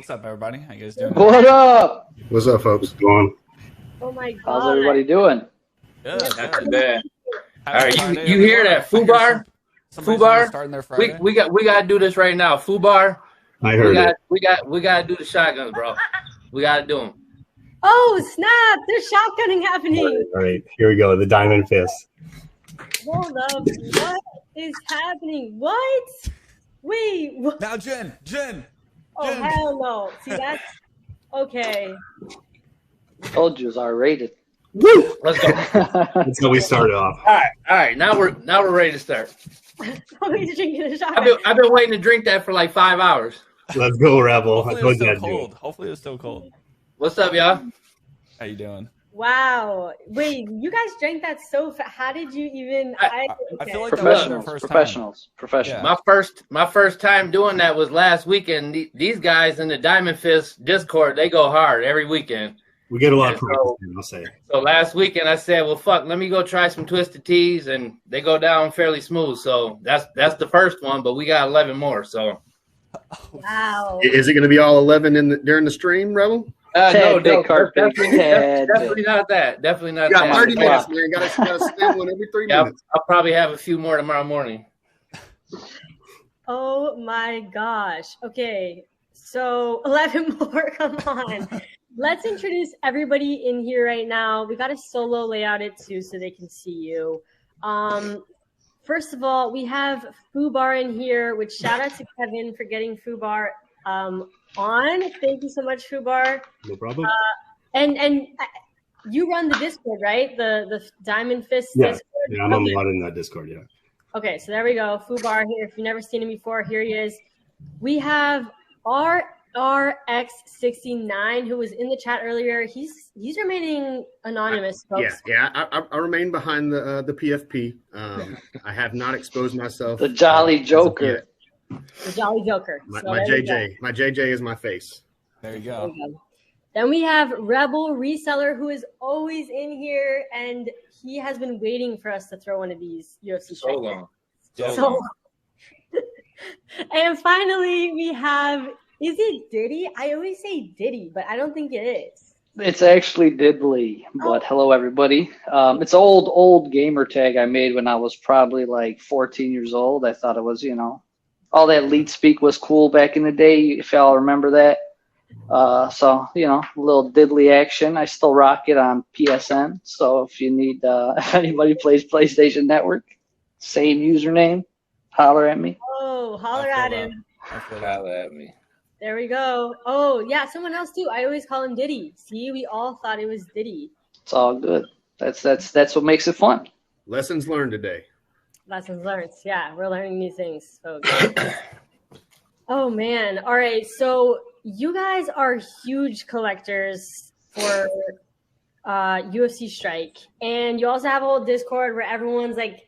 What's up, everybody? How you guys doing? What up? What's up, folks? What's going on? Oh my God. How's everybody doing? Good. Not too bad. All right, you hear that? Fubar? Fubar? We got to do this right now. Fubar. I heard it. We got to do the shotguns, bro. We got to do them. Oh, snap. There's shotgunning happening. All right, here we go. The Diamond Fist. Hold up. What is happening? What? Wait. What? Now, Jen. Oh, hell no. See, that's okay. Told you it was R-rated. Woo! Let's go. That's how we started off. All right. Now we're ready to start. Somebody's drinking a shot. I've been waiting to drink that for like 5 hours. Let's go, Rebel. I Hopefully told it's you still I'd do it. cold. Hopefully it's still cold. What's up, y'all? How you doing? Wow. Wait, you guys drank that so fast. How did you even? I feel like that was our Professionals. first time. Yeah. My first time doing that was last weekend. These guys in the Diamond Fist Discord, they go hard every weekend. We get a lot of practice, I'll say. So last weekend I said, well, fuck, let me go try some Twisted Teas, and they go down fairly smooth. So that's the first one, but we got 11 more. So Wow. Is it going to be all 11 during the stream, Rebel? no, Tad definitely not that. Definitely not You got that. 30 minutes, man. Got to spend one every 3 Yeah, minutes. I'll probably have a few more tomorrow morning. Oh my gosh. Okay. So 11 more. Come on. Let's introduce everybody in here right now. We got to solo layout it too so they can see you. First of all, we have Fubar in here, which shout out to Kevin for getting Fubar on. Thank you so much, Fubar. No problem. And you run the Discord, right? The Diamond Fist Yeah. Discord? Yeah, I'm on a lot in that Discord, yeah. Okay, so there we go. Fubar here. If you've never seen him before, here he is. We have RX69, who was in the chat earlier. He's remaining anonymous, folks. Yeah. I remain behind the PFP. I have not exposed myself. The Jolly Joker. The Jolly Joker. My So there we go. JJ. My JJ is my face. There you There go. we go. Then we have Rebel Reseller, who is always in here, and he has been waiting for us to throw one of these UFC So long. So and finally, we have, is it Diddy? I always say Diddy, but I don't think it is. It's actually Diddley, but hello, everybody. It's old gamer tag I made when I was probably like 14 years old. I thought it was, all that lead speak was cool back in the day, if y'all remember that. So, a little diddly action. I still rock it on PSN. So if you need, if anybody plays PlayStation Network, same username, holler at me. Oh, holler at him. Holler at me. There we go. Oh, yeah, someone else too. I always call him Diddy. See, we all thought it was Diddy. It's all good. That's what makes it fun. Lessons learned today. Lessons learned. Yeah, we're learning new things, folks. Oh, man. All right. So you guys are huge collectors for UFC Strike. And you also have a whole Discord where everyone's like,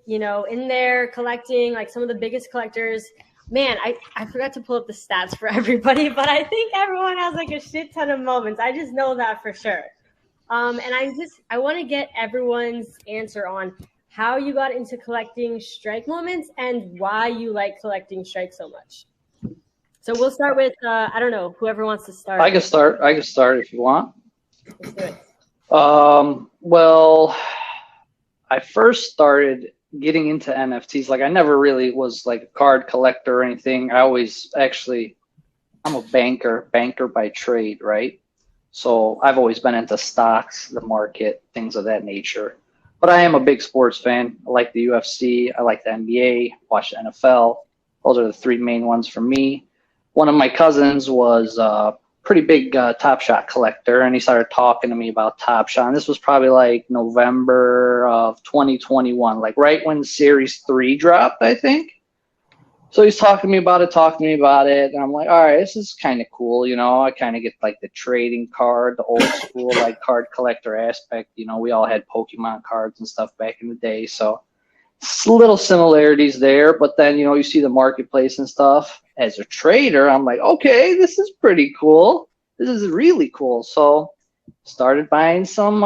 in there collecting, like some of the biggest collectors. Man, I forgot to pull up the stats for everybody, but I think everyone has like a shit ton of moments. I just know that for sure. And I want to get everyone's answer on how you got into collecting Strike moments and why you like collecting Strike so much. So we'll start with, I don't know, whoever wants to start. I can start if you want. Let's do it. Well, I first started getting into NFTs. Like I never really was like a card collector or anything. I'm a banker by trade, right? So I've always been into stocks, the market, things of that nature. But I am a big sports fan. I like the UFC. I like the NBA, watch the NFL. Those are the three main ones for me. One of my cousins was a pretty big Top Shot collector, and he started talking to me about Top Shot. And this was probably like November of 2021, like right when Series 3 dropped, I think. So he's talking to me about it, and I'm like, all right, this is kind of cool, I kind of get like the trading card, the old school like card collector aspect. We all had Pokemon cards and stuff back in the day, so little similarities there. But then, you see the marketplace and stuff. As a trader, I'm like, okay, this is pretty cool. This is really cool. So started buying some,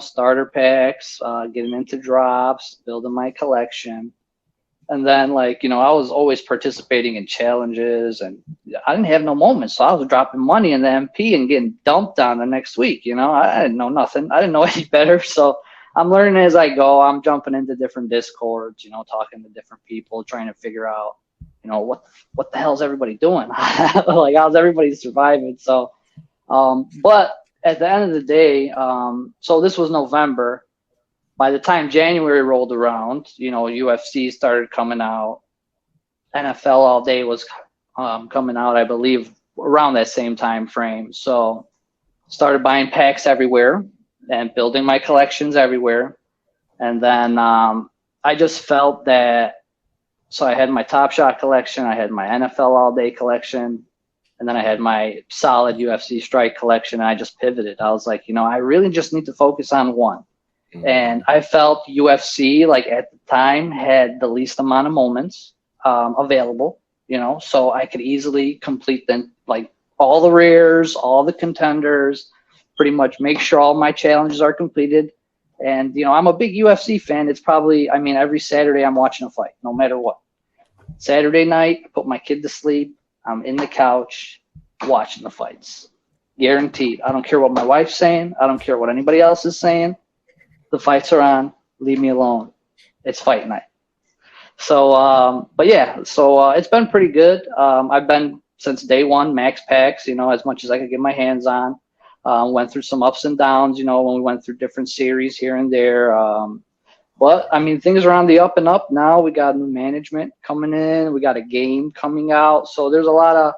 starter packs, getting into drops, building my collection. And then, like, you know, I was always participating in challenges, and I didn't have no moments. So I was dropping money in the MP and getting dumped on the next week. You know, I didn't know nothing. I didn't know any better. So I'm learning as I go. I'm jumping into different Discords, you know, talking to different people, trying to figure out, you know, what the hell is everybody doing? Like, how's everybody surviving? So, but at the end of the day, so this was November. By the time January rolled around, you know, UFC started coming out. NFL All Day was coming out, I believe, around that same time frame. So started buying packs everywhere and building my collections everywhere. And then I just felt that, so I had my Top Shot collection, I had my NFL All Day collection, and then I had my solid UFC Strike collection, and I just pivoted. I was like, you know, I really just need to focus on one. And I felt UFC, like, at the time, had the least amount of moments available, you know, so I could easily complete them, like, all the rares, all the contenders, pretty much make sure all my challenges are completed. And, you know, I'm a big UFC fan. It's probably, I mean, every Saturday I'm watching a fight, no matter what. Saturday night, put my kid to sleep. I'm in the couch watching the fights. Guaranteed. I don't care what my wife's saying. I don't care what anybody else is saying. The fights are on. Leave me alone. It's fight night. So, but yeah, so it's been pretty good. I've been since day one max packs, you know, as much as I could get my hands on. Went through some ups and downs, you know, when we went through different series here and there. But I mean, things are on the up and up now. We got new management coming in. We got a game coming out. So there's a lot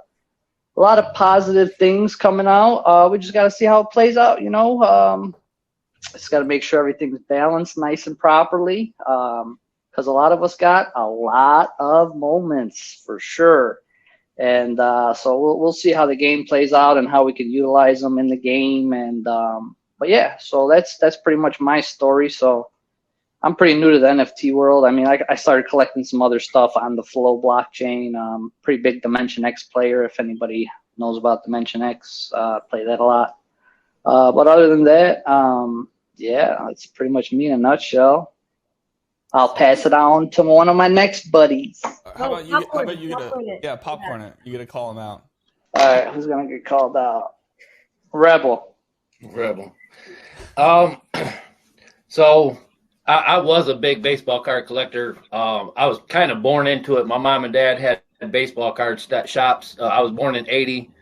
of positive things coming out. We just got to see how it plays out, you know. Just got to make sure everything's balanced nice and properly, because a lot of us got a lot of moments for sure. And so we'll see how the game plays out and how we can utilize them in the game. And but yeah, so that's pretty much my story. So I'm pretty new to the NFT world. I mean, I started collecting some other stuff on the Flow blockchain. Pretty big Dimension X player. If anybody knows about Dimension X, play that a lot. But other than that, yeah, that's pretty much me in a nutshell. I'll pass it on to one of my next buddies. How about you get popcorn it. You get to call him out. All right, who's gonna get called out? Rebel. So I was a big baseball card collector. I was kind of born into it. My mom and dad had baseball card shops. I was born in '80.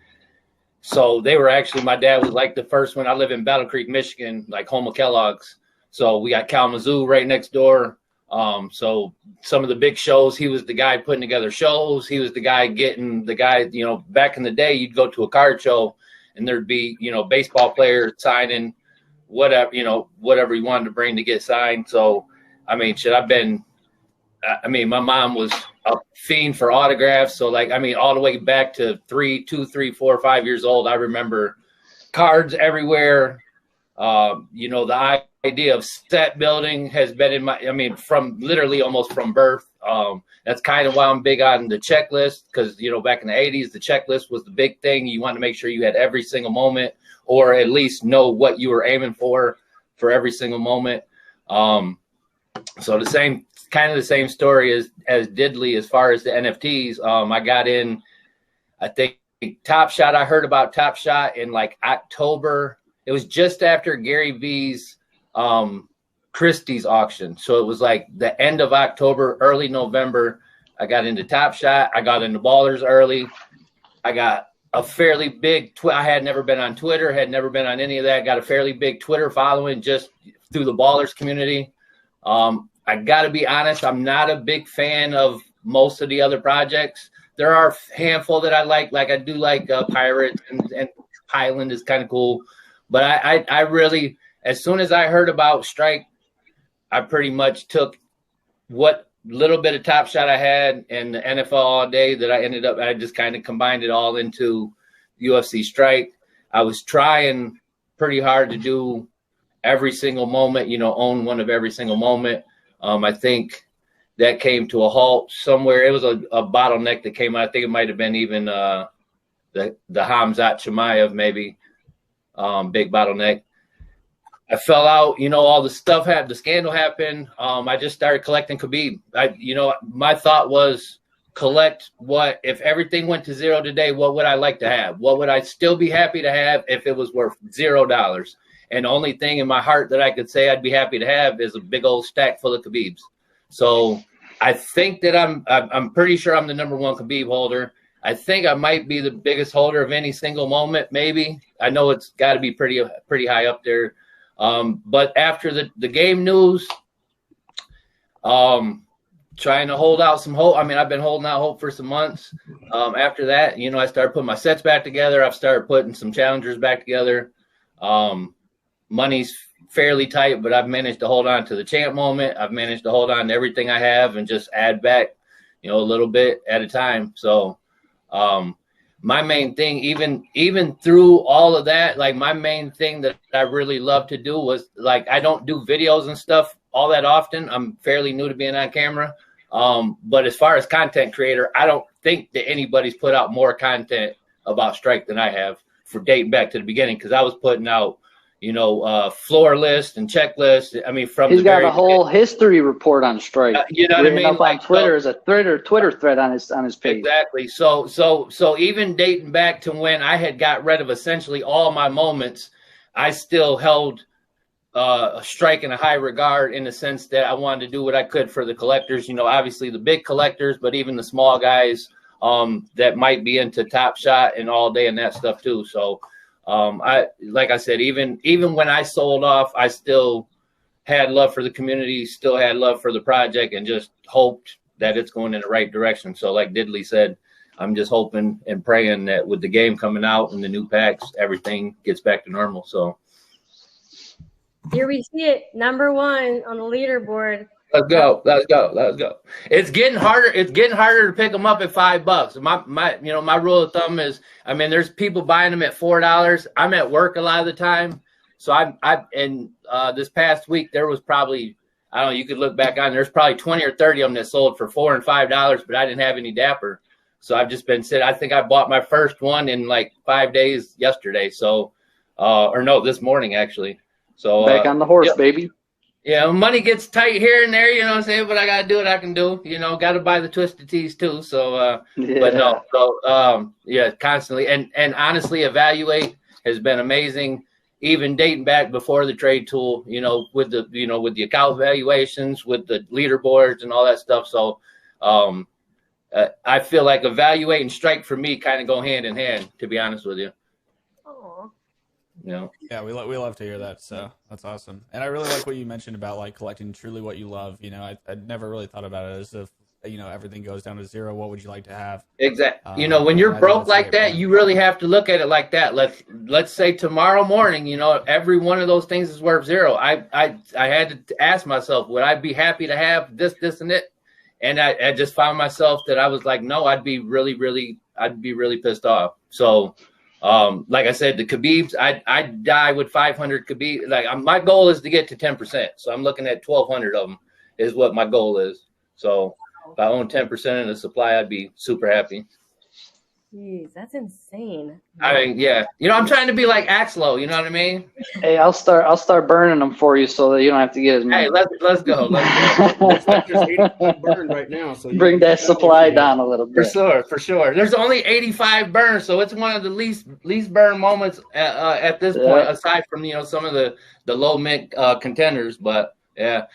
So they were actually, my dad was like the first one. I live in Battle Creek, Michigan, like home of Kellogg's. So we got Kalamazoo right next door. So some of the big shows, he was the guy putting together shows. He was the guy you know, back in the day, you'd go to a card show and there'd be, you know, baseball players signing whatever you wanted to bring to get signed. So, I mean, my mom was a fiend for autographs. So, like, I mean, all the way back to 2, 3, 4, 5 years old, I remember cards everywhere. You know, the idea of set building has been from literally almost from birth. That's kind of why I'm big on the checklist, because, you know, back in the 80s, the checklist was the big thing. You wanted to make sure you had every single moment, or at least know what you were aiming for every single moment. So the same story as Diddley as far as the NFTs. I got in, I think, Top Shot. I heard about Top Shot in like October. It was just after Gary V's Christie's auction. So it was like the end of October, early November. I got into Top Shot. I got into Ballers early. I got a fairly big I had never been on Twitter, had never been on any of that. Got a fairly big Twitter following just through the Ballers community. I got to be honest, I'm not a big fan of most of the other projects. There are a handful that I like I do like Pirates and Highland is kind of cool. But I really, as soon as I heard about Strike, I pretty much took what little bit of Top Shot I had and the NFL All Day that I just kind of combined it all into UFC Strike. I was trying pretty hard to do every single moment, you know, own one of every single moment. I think that came to a halt somewhere. It was a bottleneck that came out. I think it might have been even the Hamzat Chimaev, maybe, big bottleneck. I fell out, all the stuff the scandal happened. I just started collecting Khabib. My thought was collect if everything went to zero today, what would I like to have? What would I still be happy to have if it was worth $0? And the only thing in my heart that I could say I'd be happy to have is a big old stack full of Khabibs. So I think that I'm pretty sure I'm the #1 Khabib holder. I think I might be the biggest holder of any single moment, maybe. I know it's got to be pretty high up there. But after the game news, trying to hold out some hope. I mean, I've been holding out hope for some months. After that, I started putting my sets back together. I've started putting some challengers back together. Money's fairly tight, but I've managed to hold on to the champ moment. I've managed to hold on to everything I have and just add back, a little bit at a time. So, my main thing, even through all of that, like my main thing that I really love to do was like, I don't do videos and stuff all that often. I'm fairly new to being on camera. But as far as content creator, I don't think that anybody's put out more content about Strike than I have for dating back to the beginning. Cause I was putting out, floor list and checklist. I mean, he's got a whole history report on Strike. You know what I mean? Up on Twitter is a Twitter thread on his page. Exactly. So even dating back to when I had got rid of essentially all my moments, I still held Strike in a high regard in the sense that I wanted to do what I could for the collectors. Obviously the big collectors, but even the small guys that might be into Top Shot and All Day and that stuff too. So. Like I said, even when I sold off, I still had love for the community, still had love for the project, and just hoped that it's going in the right direction. So like Diddley said, I'm just hoping and praying that with the game coming out and the new packs, everything gets back to normal. So here we see it, #1 on the leaderboard. Let's go. It's getting harder. It's getting harder to pick them up at $5. My rule of thumb is, there's people buying them at $4. I'm at work a lot of the time. So this past week, there was probably, I don't know, you could look back on, there's probably 20 or 30 of them that sold for $4 and $5, but I didn't have any Dapper. So I've just been sitting. I think I bought my first one in like 5 days yesterday. So, this morning actually. So back on the horse, baby. Yeah, money gets tight here and there, you know what I'm saying? But I got to do what I can do. Got to buy the Twisted Tees too. So, but no. So, constantly. And honestly, Evaluate has been amazing, even dating back before the trade tool, with the account valuations, with the leaderboards and all that stuff. So, I feel like Evaluate and Strike for me kind of go hand in hand, to be honest with you. Yeah, we love to hear that. So that's awesome. And I really like what you mentioned about like collecting truly what you love. I'd never really thought about it as if, everything goes down to zero. What would you like to have? Exactly. When you're broke like that, you really have to look at it like that. Let's say tomorrow morning, every one of those things is worth $0. I had to ask myself, would I be happy to have this, and it? And I just found myself that I was like, no, I'd be really pissed off. So, like I said, the Khabibs, I'd die with 500 Khabib. Like my goal is to get to 10%. So I'm looking at 1,200 of them is what my goal is. So if I own 10% of the supply, I'd be super happy. Jeez, that's insane. Yeah. I'm trying to be like Axlo. You know what I mean? Hey, I'll start burning them for you so that you don't have to get as many. Hey, let's go. There's 85 burned right now, so bring that supply down a little bit. For sure. There's only 85 burns, so it's one of the least burn moments at this point, aside from some of the low mint contenders. But yeah,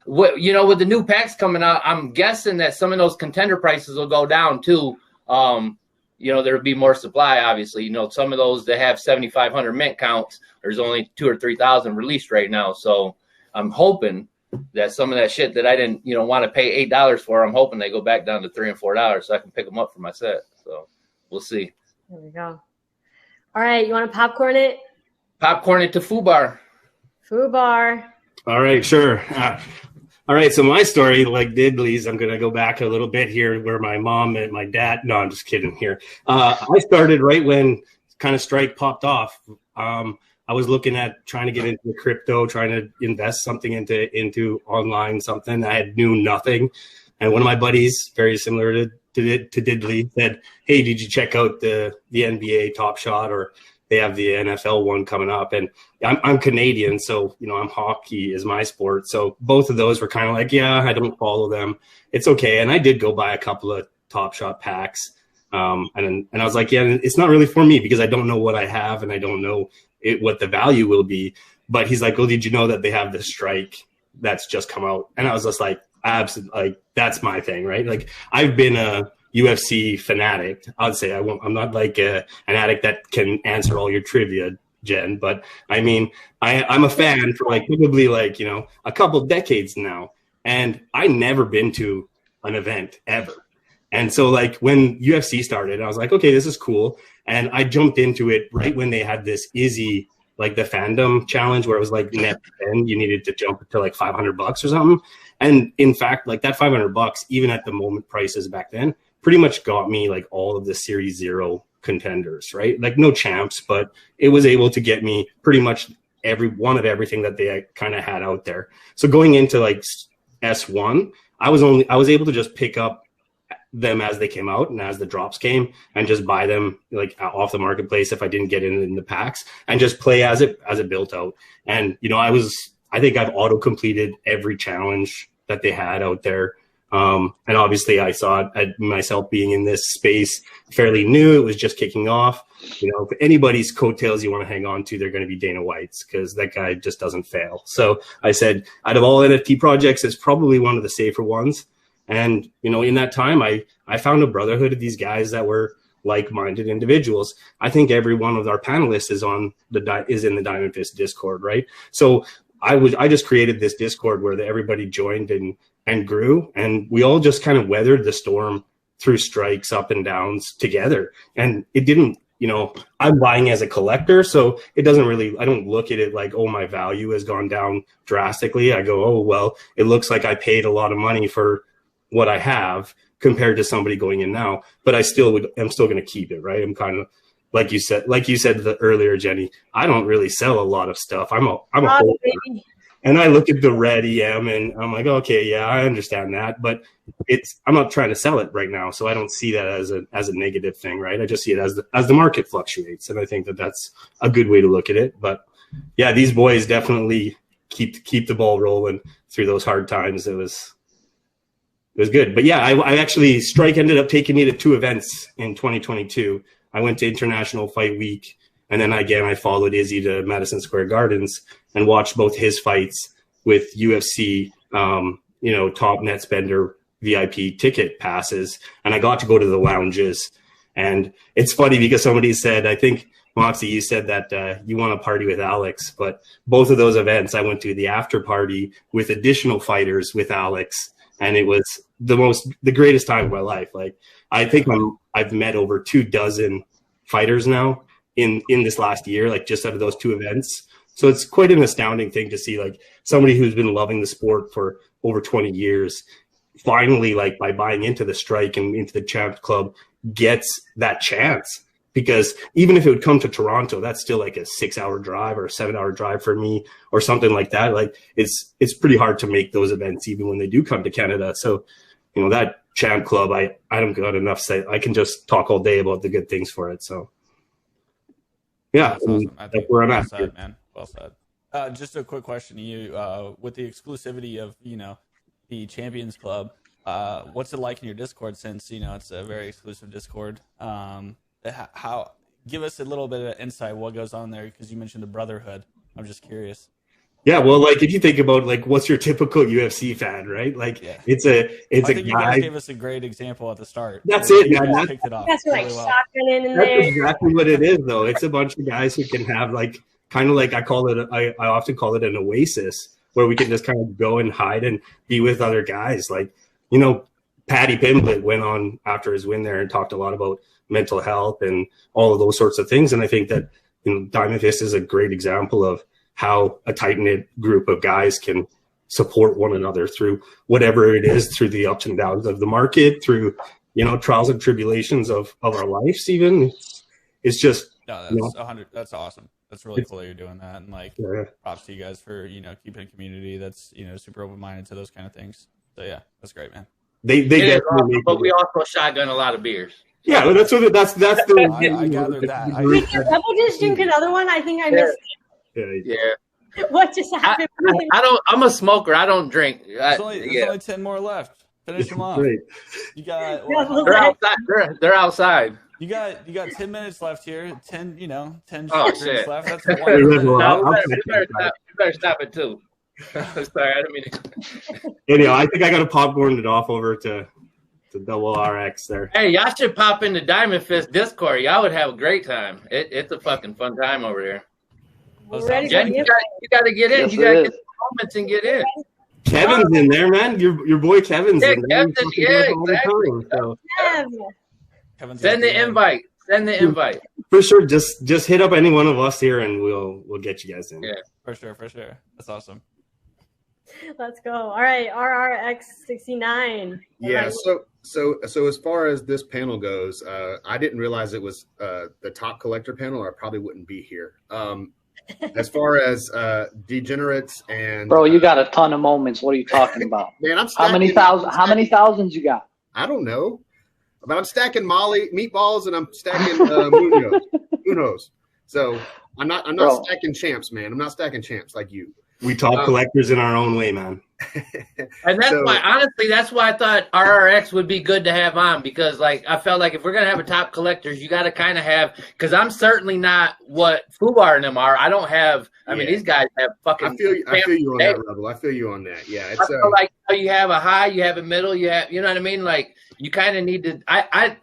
with the new packs coming out, I'm guessing that some of those contender prices will go down too. There'll be more supply, obviously. Some of those that have 7,500 mint counts, there's only 2,000 or 3,000 released right now. So I'm hoping that some of that shit that I didn't, want to pay $8 for, I'm hoping they go back down to $3 and $4 so I can pick them up for my set. So we'll see. There we go. All right, you want to popcorn it? Popcorn it to Fubar. Fubar. All right, sure. All right, so my story, like Diddley's, I'm going to go back a little bit here where my mom and my dad – no, I'm just kidding here. I started right when kind of Strike popped off. I was looking at trying to get into crypto, trying to invest something into online something. I knew nothing. And one of my buddies, very similar to Diddley, said, hey, did you check out the NBA Top Shot or they have the NFL one coming up, and I'm Canadian, so I'm hockey is my sport. So both of those were kind of like, yeah, I don't follow them. It's okay. And I did go buy a couple of Top Shot packs. And I was like, yeah, it's not really for me because I don't know what I have and I don't know what the value will be. But he's like, well, did you know that they have the Strike that's just come out? And I was just like, absolutely, like that's my thing, right? Like I've been a UFC fanatic. I'd say I'm not like an addict that can answer all your trivia, Jen, but I mean, I'm a fan for like probably like, a couple decades now. And I never been to an event ever. And so like when UFC started, I was like, okay, this is cool. And I jumped into it right when they had this Izzy, like the fandom challenge where it was like net 10, you needed to jump to like $500 or something. And in fact, like that $500, even at the moment prices back then, pretty much got me like all of the Series 0 contenders, right? Like no champs, but it was able to get me pretty much every one of everything that they kind of had out there. So going into like S1, I was able to just pick up them as they came out and as the drops came and just buy them like off the marketplace if I didn't get in the packs and just play as it built out. And I think I've auto completed every challenge that they had out there. And obviously I saw it myself being in this space fairly new. It was just kicking off. If anybody's coattails you want to hang on to, they're going to be Dana White's because that guy just doesn't fail. So I said, out of all NFT projects, it's probably one of the safer ones. And, in that time, I found a brotherhood of these guys that were like-minded individuals. I think every one of our panelists is in the Diamond Fist Discord, right? So I just created this Discord where everybody joined and grew, and we all just kind of weathered the storm through strikes, up and downs together. And it didn't, I'm buying as a collector, so it doesn't really, I don't look at it like, oh, my value has gone down drastically. I go, oh, well, it looks like I paid a lot of money for what I have compared to somebody going in now, but I'm still going to keep it, right? I'm kind of like you said earlier, Jenny, I don't really sell a lot of stuff. I'm a holder. And I look at the red EM and I'm like, okay, yeah, I understand that, but I'm not trying to sell it right now. So I don't see that as a negative thing, right? I just see it as the market fluctuates. And I think that that's a good way to look at it. But yeah, these boys definitely keep the ball rolling through those hard times. It was good. But yeah, I actually, Strike ended up taking me to 2 events in 2022. I went to International Fight Week, and then again, I followed Izzy to Madison Square Gardens and watched both his fights with UFC, top net spender VIP ticket passes. And I got to go to the lounges. And it's funny because somebody said, I think, Moxie, you said that you want to party with Alex, but both of those events, I went to the after party with additional fighters with Alex. And it was the greatest time of my life. Like, I think I've met over 24 fighters now in this last year, like just out of those 2 events. So it's quite an astounding thing to see, like somebody who's been loving the sport for over 20 years, finally, like by buying into the Strike and into the Champs Club, gets that chance. Because even if it would come to Toronto, that's still like a 6-hour drive or a 7-hour drive for me or something like that. Like it's pretty hard to make those events even when they do come to Canada. So, that Champ Club, I don't got enough say. I can just talk all day about the good things for it. So yeah, that's awesome. I think where I'm well at. said, man. Well said. Just a quick question to you, with the exclusivity of, the Champions Club, what's it like in your Discord since, it's a very exclusive Discord? How give us a little bit of insight what goes on there, because you mentioned the brotherhood. I'm just curious. Yeah, well, like if you think about like what's your typical UFC fan, right? Like it's a guy. You guys gave us a great example at the start. That's it, man. That's like really well. shotgunning in That's there. exactly what it is, though. It's a bunch of guys who can have like kind of like I often call it an oasis where we can just kind of go and hide and be with other guys. Like Paddy Pimblett went on after his win there and talked a lot about mental health and all of those sorts of things. And I think that Diamond Fist is a great example of how a tight-knit group of guys can support one another through whatever it is, through the ups and downs of the market, through trials and tribulations of our lives. Even it's just that's awesome. That's really cool that you're doing that, and props to you guys for keeping a community that's super open-minded to those kind of things. So yeah, that's great, man. They definitely but we also shotgun a lot of beers. Yeah, well, that's the. I gathered that. Wait, did Rebel just drink another one? I think I missed Yeah. what just happened. I don't. I'm a smoker. I don't drink. There's only 10 more left. Finish them off. Great. You got. They're outside. They're outside. You got 10 minutes left here. 10 Oh, drinks shit. left. That's Well, No, you better stop it too. Sorry, I didn't mean to. Anyhow, I think I got to popcorn it off over to double RX there. Hey, y'all should pop into Diamond Fist Discord. Y'all would have a great time. It's a fucking fun time over there. Ready Jen, you got to get in. Yes, You got to it get is. the moments and get in. Kevin's in there, man. Your boy Kevin's Yeah, in there. Kevin, He yeah, does all the exactly. time, so. Kevin's Send the invite. Send the invite. For sure, just hit up any one of us here, and we'll get you guys in. Yeah. For sure. That's awesome. Let's go. All right, RRX69. Yeah. So as far as this panel goes, I didn't realize it was the top collector panel, or I probably wouldn't be here. As far as degenerates and Bro, you got a ton of moments. What are you talking about? man, I'm How many thousands you got? I don't know, but I'm stacking meatballs and I'm stacking Munoz. So I'm not Bro. stacking champs, man. I'm not stacking champs like you. We talk collectors in our own way, man. And that's why, honestly, that's why I thought RRX would be good to have on, because like I felt like if we're gonna have a top collectors, you got to kind of have, because I'm certainly not what Fubar and them are. I don't have. I mean, these guys have fucking. I feel you on that, Rebel. I feel you on that. Yeah, it's I feel like you have a high, you have a middle, you have, you know what I mean? Like you kind of need to. I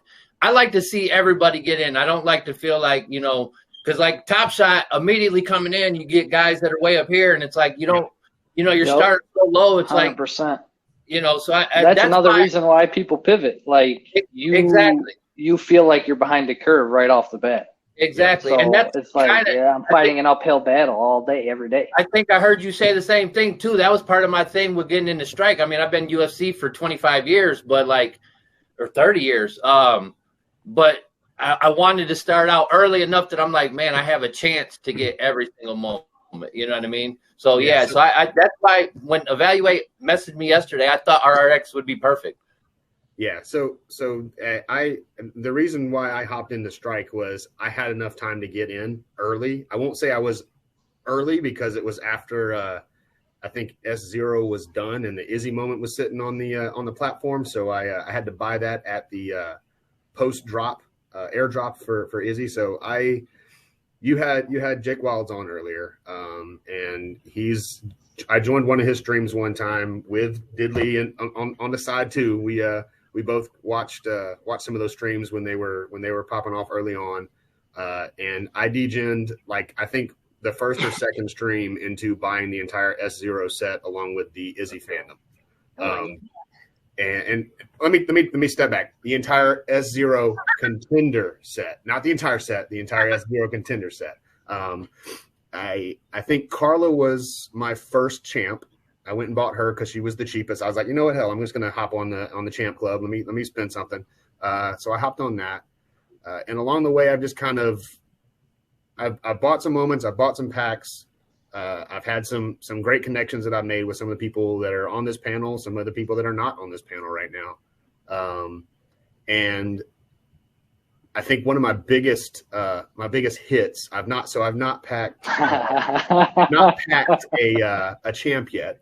like to see everybody get in. I don't like to feel like, you know, because like Top Shot immediately coming in, you get guys that are way up here, and it's like you don't. You know, you're starting so low. It's 100%. like, you know, so that's another reason why people pivot. Like you feel like you're behind the curve right off the bat. Exactly. So and that's it's like, I'm fighting an uphill battle all day, every day. I think I heard you say the same thing too. That was part of my thing with getting into strike. I mean, I've been UFC for 25 years, but or 30 years. But I wanted to start out early enough that I'm like, man, I have a chance to get every single moment. You know what I mean? So so I that's why when Evaluate messaged me yesterday, I thought RRX would be perfect. Yeah. So the reason why I hopped into strike was I had enough time to get in early. I won't say I was early because it was after I think S0 was done and the Izzy moment was sitting on the platform. So I had to buy that at the post drop airdrop for Izzy. So You had Jake Wilds on earlier, and I joined one of his streams one time with Diddley and on the side too. We both watched some of those streams when they were popping off early on, and I degened like I think the first or second stream into buying the entire S0 set along with the Izzy fandom. And let me step back. The entire S0 contender set, not the entire set, the entire S0 contender set. I think Carla was my first champ. I went and bought her because she was the cheapest. I was like, you know what, hell, I'm just gonna hop on the champ club. Let me spend something. So I hopped on that, and along the way, I've just kind of I've bought some moments. I've bought some packs. I've had some great connections that I've made with some of the people that are on this panel, some of the people that are not on this panel right now. And I think one of my biggest hits, I've not packed a champ yet,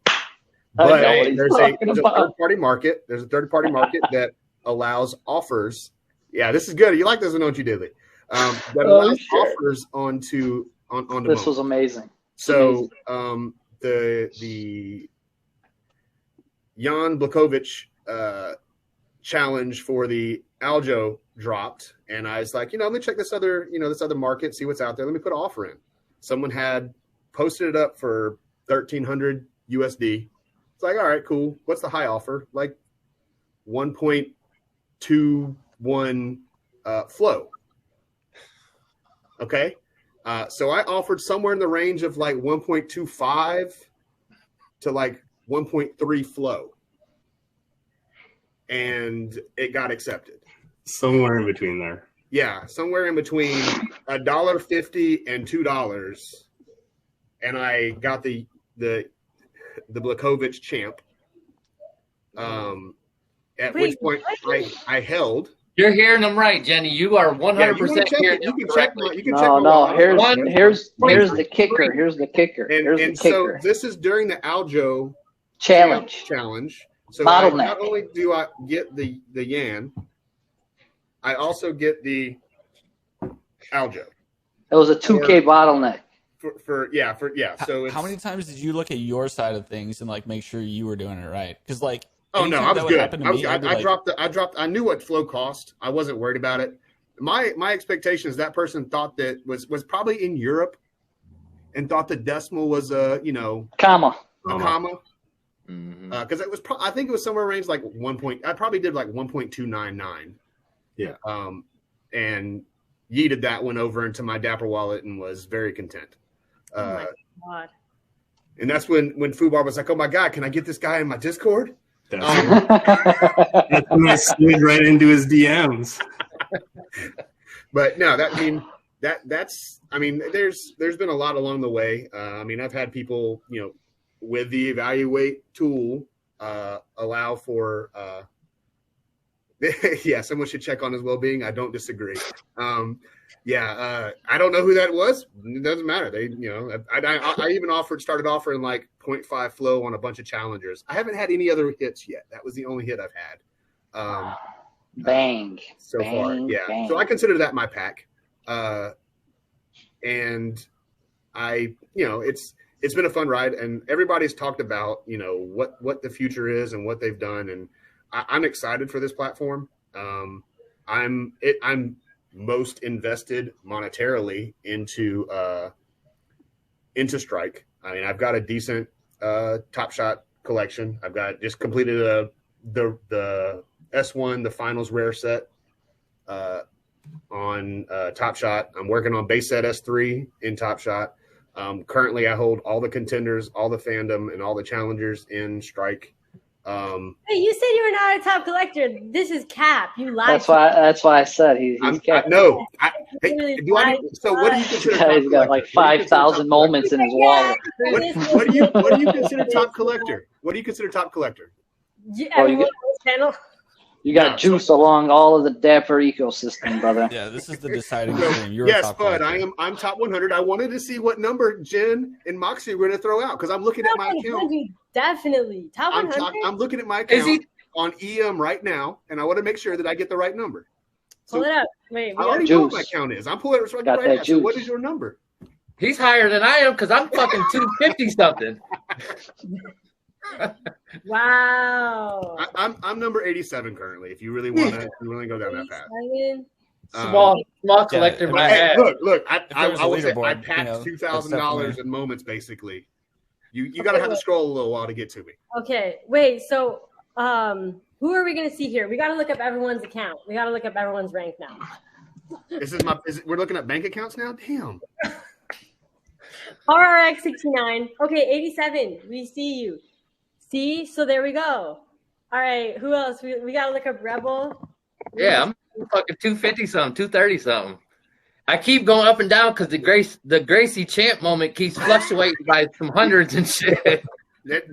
but there's a third party market. There's a third party market that allows offers. Yeah, this is good. You like this one, don't you, Diddley? That allows offers onto This was amazing. So the Jan Blachowicz challenge for the Aljo dropped, and I was like, let me check this other market, see what's out there. Let me put an offer in. Someone had posted it up for $1,300 USD. It's like, all right, cool. What's the high offer? Like 1.21 flow. Okay. So I offered somewhere in the range of like 1.25 to like 1.3 flow. And it got accepted. Somewhere in between there. Yeah, somewhere in between $1.50 and $2. And I got the Blachowicz champ. At which point I held You're hearing them right, Jenny. You are 100% hearing them correctly. No. Here's the kicker. Here's the kicker. And so this is during the Aljo challenge. So bottleneck. Not only do I get the Yan, I also get the Aljo. It was a 2K bottleneck. So how many times did you look at your side of things and like make sure you were doing it right? Because like, oh no, I was good. I dropped. I knew what flow cost. I wasn't worried about it. My expectation is that person thought that was probably in Europe, and thought the decimal was a comma. Because it was. I think it was somewhere range like 1. I probably did like 1.299. Yeah. And yeeted that one over into my Dapper wallet and was very content. Oh my God. And that's when Fubar was like, "Oh my God, can I get this guy in my Discord?" That's when I slid right into his DMs. But no, there's been a lot along the way. I've had people, with the Evaluate tool, allow for, someone should check on his well-being. I don't disagree. I don't know who that was. It doesn't matter. They, I even started offering like 0.5 flow on a bunch of challengers. I haven't had any other hits yet. That was the only hit I've had. Bang. Far. Yeah. Bang. So I consider that my pack. And I, it's been a fun ride, and everybody's talked about, what the future is and what they've done. And I'm excited for this platform. I'm most invested monetarily into Strike. I've got a decent Top Shot collection. I've got just completed the S1, the finals rare set on Top Shot. I'm working on base set S3 in Top Shot. Currently, I hold all the contenders, all the fandom, and all the challengers in Strike. Hey, you said you were not a top collector. This is Cap. You lied. That's why I said he's Cap. No. So what do you consider? He's got like 5,000 moments in his wallet. What do you consider top collector? What do you consider top collector? You got juice along all of the Dapper ecosystem, brother. Yeah, this is the deciding stream. Yes, Bud, I'm top 100. I wanted to see what number Jen and Moxie were going to throw out because I'm looking at my account. Definitely. Top 100? I'm looking at my account on EM right now, and I want to make sure that I get the right number. Pull it up. Wait, I already know what my account is. I'm pulling it right now. So what is your number? He's higher than I am because I'm fucking 250-something. Wow. I'm number 87 currently. If you really want to go down that path. Small collector. Look. I packed $2,000 in moments basically. You got to have to scroll a little while to get to me. Okay, wait. So, who are we going to see here? We got to look up everyone's account. We got to look up everyone's rank now. We're looking at bank accounts now. Damn. RRX 69. Okay, 87. We see you. See, so there we go. All right, who else? We got to look up Rebel. Yeah, I'm fucking 250-something, 230-something. I keep going up and down because the Gracie champ moment keeps fluctuating by some hundreds and shit.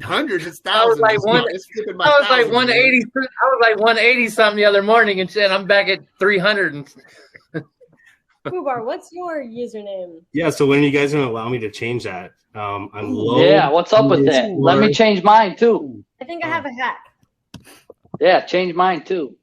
Hundreds, it's thousands. I was like 180. I was like 180 something the other morning, and shit. I'm back at 300. Fubar, what's your username? Yeah, so when are you guys going to allow me to change that? I'm low. Yeah, what's up with that? Let me change mine too. I think I have a hack. Yeah, change mine too.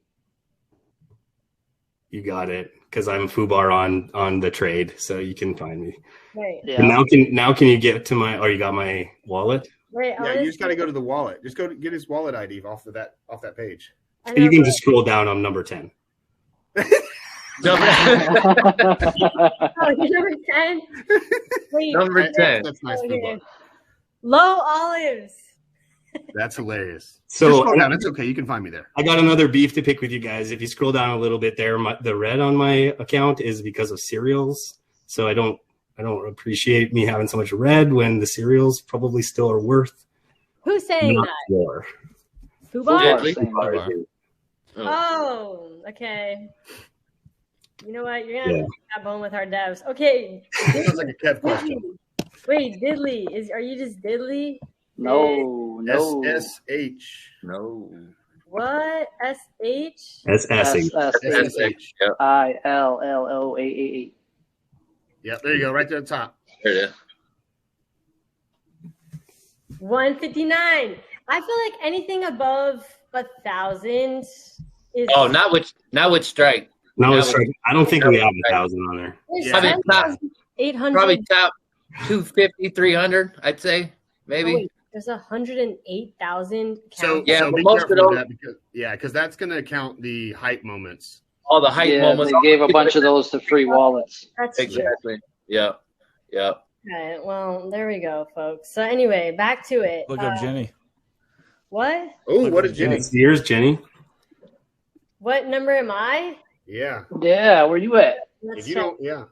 You got it, because I'm Fubar on the trade, so you can find me. Right. Yeah. And now can you get to my? Or you got my wallet? Wait. Yeah, you just got to go to the wallet. Just go to get his wallet ID off that page. You can just scroll down. I'm number 10. Oh, you're number 10? Wait, number 10. That's nice. Okay. Low Olives. That's hilarious. So down. It's okay. You can find me there. I got another beef to pick with you guys. If you scroll down a little bit there, the red on my account is because of cereals. So I don't appreciate me having so much red when the cereals probably still are worth. Who's saying that? More. Fubar? Oh, okay. You know what? You're gonna have to have bone with our devs. Okay. Sounds like a Kev question. Wait, Diddley. Are you just Diddley? No. SSH. No. What? SH? That's Essing. SSH. Yeah, ILLOAAA. Yep, there you go, right there at the top. there it is. 159. I feel like anything above 1,000 is. Oh, not with strike. No, That it's was- right. I don't think we have 1,000 on there. There's Yeah. 10,800. Probably top 250, 300, I'd say, maybe. Oh, wait, there's 108,000 So, counts. Yeah, so but be most of careful with those- that because that's going to count the hype moments. All the hype Yeah, moments. they gave a bunch of those to free wallets. That's Exactly. Yeah. Yeah. Okay, well, there we go, folks. So anyway, back to it. Look up Jenny. What? Oh, what is Jenny? It's yours, Jenny. What number am I? Yeah. Yeah, where you at? Let's If you check. don't, yeah.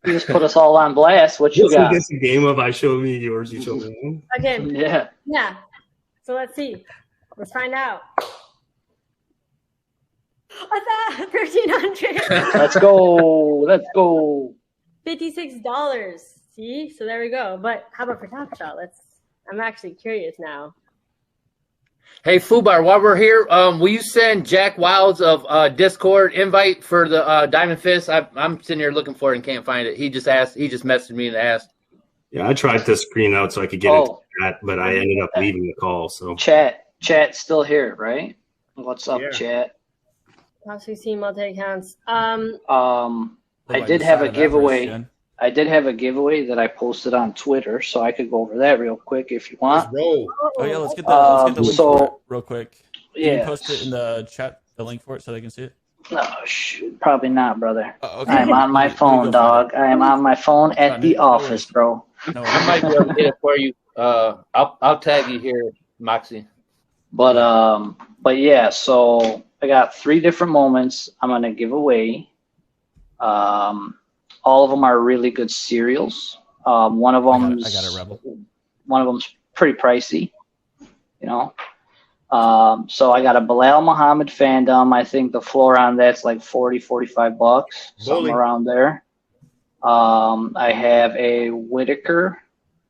You just put us all on blast. What you Isn't got? this a game of I show me yours, you show me mine? Okay, Yeah. yeah. So let's see. Let's find out. What's that? 1,300. Let's go. Let's go. $56. See? So there we go. But how about for Top Shot? I'm actually curious now. Hey, Fubar, while we're here, will you send Jack Wilds of Discord invite for the Diamond Fist? I'm sitting here looking for it and can't find it. He just messaged me and asked. Yeah, I tried to screen out so I could get into that, but I ended up leaving the call. So Chat's still here, right? What's up, Yeah. chat? Top 16 multi accounts. I Look did like have the a side of that giveaway. verse, Jen. I did have a giveaway that I posted on Twitter, so I could go over that real quick if you Let's want. roll. Oh yeah, let's get the link so- for it real quick. Can you Yeah. post it in the chat, the link for it, so they can see it? No, shoot, probably not, brother. Oh, okay. I am on my Let me go phone, find dog. it. I am on my phone at the office, bro. No, I might be able to get it for you. I'll tag you here, Moxie. But yeah, so I got 3 different moments I'm gonna give away. All of them are really good cereals. One of I them's got it, Rebel. one of them's pretty pricey, you know. So I got a Bilal Muhammad fandom. I think the floor on that's like $40-$45, something Bully. around there. I have a Whitaker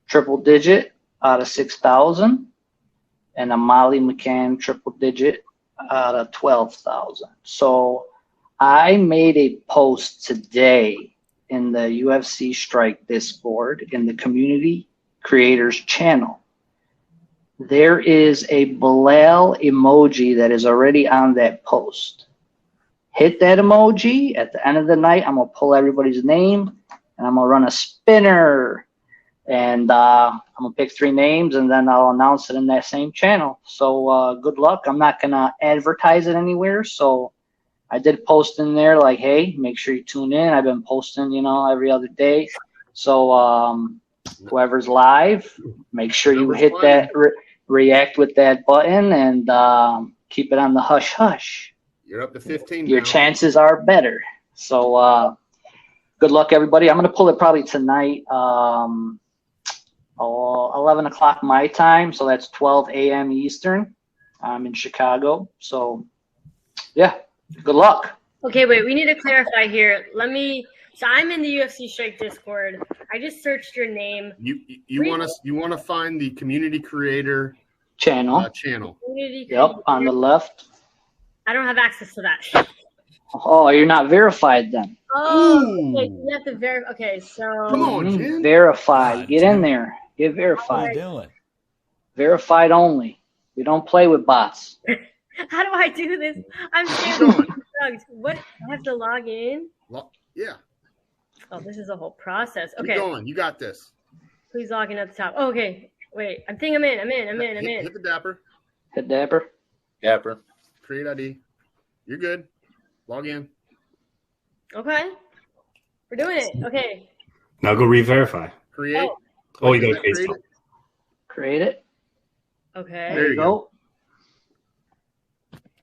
triple digit out of 6,000 and a Molly McCann triple digit out of 12,000. So I made a post today in the UFC Strike Discord in the community creators channel. There is a Bilal emoji that is already on that post. Hit that emoji. At the end of the night, I'm going to pull everybody's name and I'm going to run a spinner. And I'm going to pick 3 names and then I'll announce it in that same channel. So good luck. I'm not going to advertise it anywhere. So I did post in there like, hey, make sure you tune in. I've been posting, every other day. So whoever's live, make sure you hit that, react with that button and keep it on the hush hush. You're up to 15 Your now. chances are better. So good luck, everybody. I'm going to pull it probably tonight, 11 o'clock my time. So that's 12 a.m. Eastern. I'm in Chicago. So, yeah, good luck. Okay, wait. We need to clarify here. So I'm in the UFC Strike Discord. I just searched your name. You want to find the community creator Channel. channel. Community Yep, creator. on the left. I don't have access to that. Oh, you're not verified then. Oh, okay. You have to verify. Okay, so Come on, Jen. Verified. God, Get Jen. in there. Get What are verified. you doing? Verified only. We don't play with bots. how do I do this? I'm so drugged. What? I have to log in. Yeah. Oh, this is a whole process. Keep Okay, going. You got this. please log in at the top. Oh, okay, wait. I'm in. I'm in. Hit the dapper. Hit Dapper. Dapper. Create ID. You're good. Log in. Okay, we're doing it. Okay. now go re-verify. Create. Oh, you got Create Facebook. it. Create it. Okay. There you go.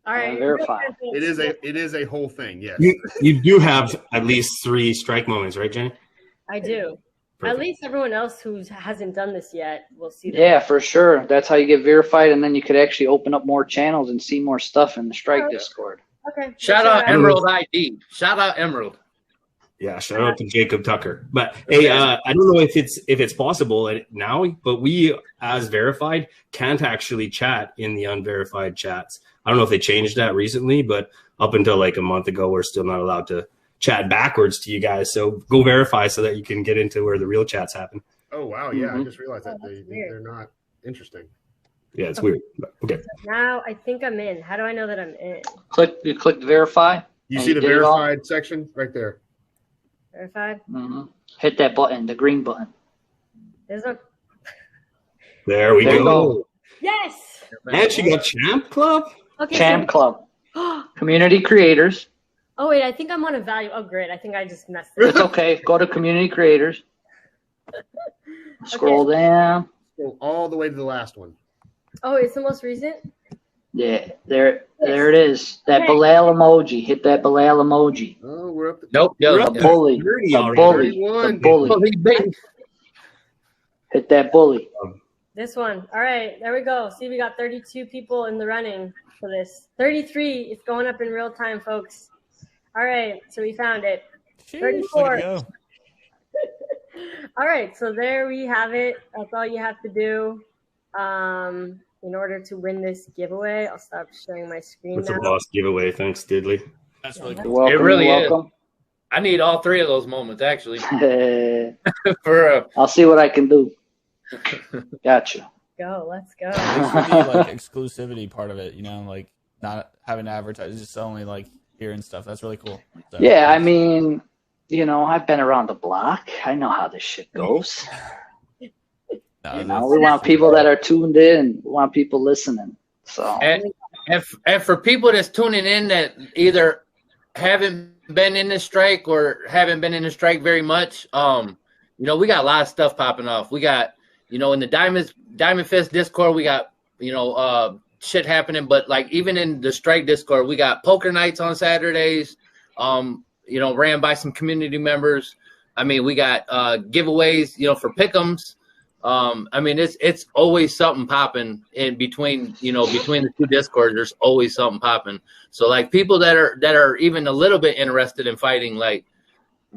All right. Verify. It is a whole thing. Yes. You do have at least 3 strike moments, right, Jenny? I do. Perfect. At least everyone else who hasn't done this yet will see that. Yeah, for sure. That's how you get verified, and then you could actually open up more channels and see more stuff in the Strike Discord. Okay. Shout out Emerald ID. Shout out Emerald. Yeah, shout out to Jacob Tucker. But hey, I don't know if it's possible now, but we as verified can't actually chat in the unverified chats. I don't know if they changed that recently, but up until like a month ago, we're still not allowed to chat backwards to you guys. So go verify so that you can get into where the real chats happen. Oh, wow. Yeah, I just realized that they're not interesting. Yeah, it's weird. Okay. Now I think I'm in. How do I know that I'm in? You click verify. You see the verified section right there. Verified? Mm-hmm. Hit that button, the green button. There's no. There we go. Yes. And she got Champ Club? Okay. Champ Club. Community creators. Oh, wait. I think I'm on Evaluate. Oh, great. I think I just messed it up. It's okay. Go to community creators. Scroll down. Go all the way to the last one. Oh, it's the most recent? Yeah, there it is. That Bilal emoji. Hit that Bilal emoji. Oh, we're up to Nope. The bully. The bully. Hit that bully. This one. All right. There we go. See, we got 32 people in the running for this. 33. It's going up in real time, folks. All right. So we found it. 34. All right. So there we have it. That's all you have to do. In order to win this giveaway, I'll stop showing my screen It's now. a boss giveaway. Thanks, Diddley. That's really You're cool. welcome, It really you're is. welcome. I need all three of those moments actually. For I'll see what I can do. Gotcha. Go. Let's go. Thanks for the like exclusivity part of it. You know, like not having to advertise, just only like hearing stuff. That's really cool. So, Yeah, I mean, I've been around the block. I know how this shit goes. no, We want people that are tuned in. We want people listening. So and for people that's tuning in that either haven't been in the strike or haven't been in the strike very much, we got a lot of stuff popping off. We got, in the Diamond Fist Discord, we got, shit happening. But like even in the strike Discord, we got poker nights on Saturdays, ran by some community members. I mean, we got giveaways, for pick'ems. It's always something popping in between the two Discords. There's always something popping. So like people that are even a little bit interested in fighting, like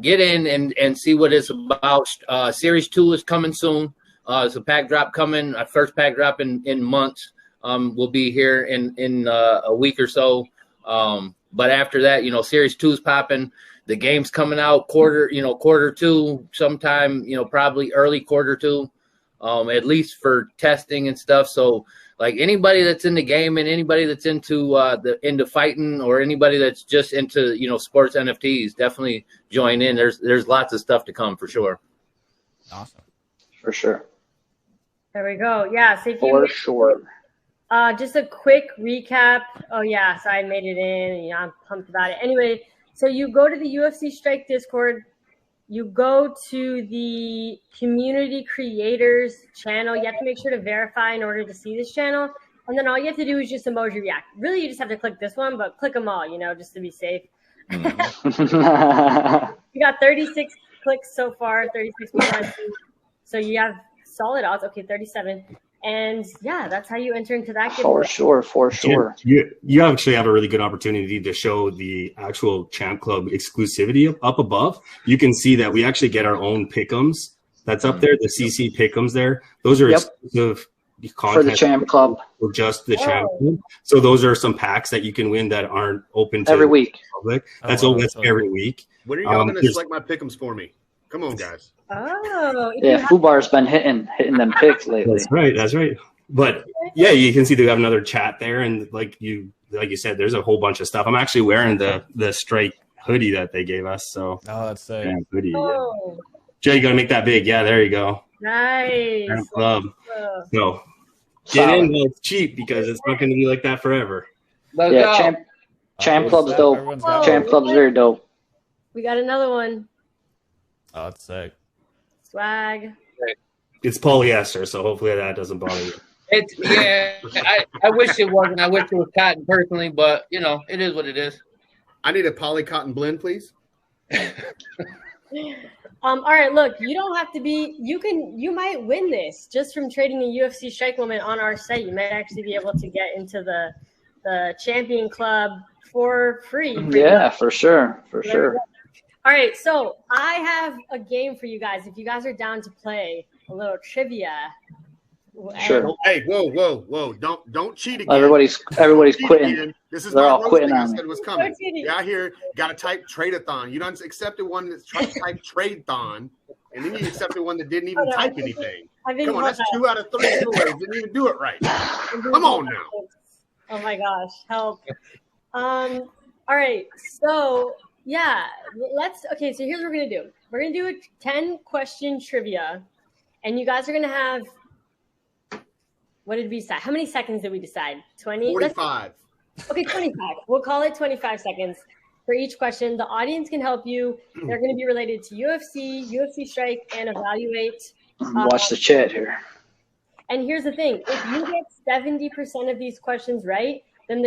get in and see what it's about. Series 2 is coming soon. It's a pack drop coming. Our first pack drop in months. Will be here in a week or so. But after that, Series 2 is popping. The game's coming out quarter 2 sometime. Probably early quarter 2. At least for testing and stuff. So like anybody that's in the game and anybody that's into fighting or anybody that's just into, sports NFTs, definitely join in. There's lots of stuff to come for sure. awesome. for sure. There we go. Yeah. So For sure. Just a quick recap. Oh yeah, so I made it in, and I'm pumped about it. Anyway, so you go to the UFC Strike Discord. You go to the community creators channel. You have to make sure to verify in order to see this channel. And then all you have to do is just emoji react. Really, you just have to click this one, but click them all, just to be safe. You got 36 clicks so far, 36%. So you have solid odds. Okay, 37. And yeah, that's how you enter into that giveaway. For sure. You actually have a really good opportunity to show the actual Champ Club exclusivity up above. You can see that we actually get our own pick'ems. That's up there, the CC pick'ems there. Those are exclusive content for the Champ Club. For just the Champ Club. So those are some packs that you can win that aren't open to every week. The public. That's every week. When are y'all going to select my pick'ems for me? Come on, guys. Oh, yeah, Fubar's been hitting them picks lately. That's right. But yeah, you can see they have another chat there, and like you said, there's a whole bunch of stuff. I'm actually wearing the Strike hoodie that they gave us. So that's sick. Yeah, hoodie. Oh. Yeah. Jay, you gotta make that big. Yeah, there you go. Nice. Club. So get in while it's cheap because it's not gonna be like that forever. Yeah, Champ Club's dope. Champ Club's very dope. We got another one. Oh, that's sick. Swag. It's polyester, so hopefully that doesn't bother you. I wish it wasn't. I wish it was cotton personally, but it is what it is. I need a poly cotton blend, please. All right, look, you don't have to be. You might win this just from trading a UFC Strike moment on our site. You might actually be able to get into the Champion Club for free. Yeah, for sure. All right, so I have a game for you guys. If you guys are down to play a little trivia, Sure. Hey, whoa! Don't cheat again. Everybody's Cheat quitting. again. This is They're my all quitting roasting I on me. said was coming. No cheating. Yeah, I hear got to type Trade-a-Thon. You don't accepted one that's tried to type Trade-Thon, and then you accepted one that didn't even type anything. Come on, that's 2 out of 3 giveaways. Didn't even do it right. Come on now. Oh my gosh, help. All right, so yeah, okay, so here's what we're gonna do. We're gonna do a 10-question trivia, and you guys are gonna have, what did we decide? How many seconds did we decide? 20? 45. Okay, 25. We'll call it 25 seconds for each question. The audience can help you. They're going to be related to UFC, UFC Strike, and Evaluate. Watch the chat here. And here's the thing. If you get 70% of these questions right, then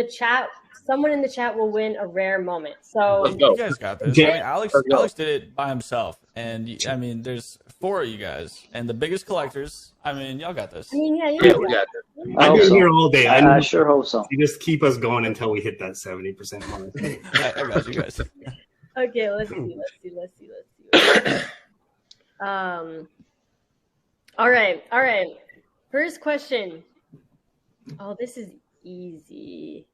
someone in the chat will win a rare moment. So You guys got this. I mean, Alex did it by himself, and I mean, there's 4 of you guys, and the biggest collectors. I mean, y'all got this. I mean, yeah, Yeah, we got this. I I've hope been so. here all day. I sure hope so. You just keep us going until we hit that 70% mark. I got you guys. Okay, let's see. All right. First question. Oh, this is easy.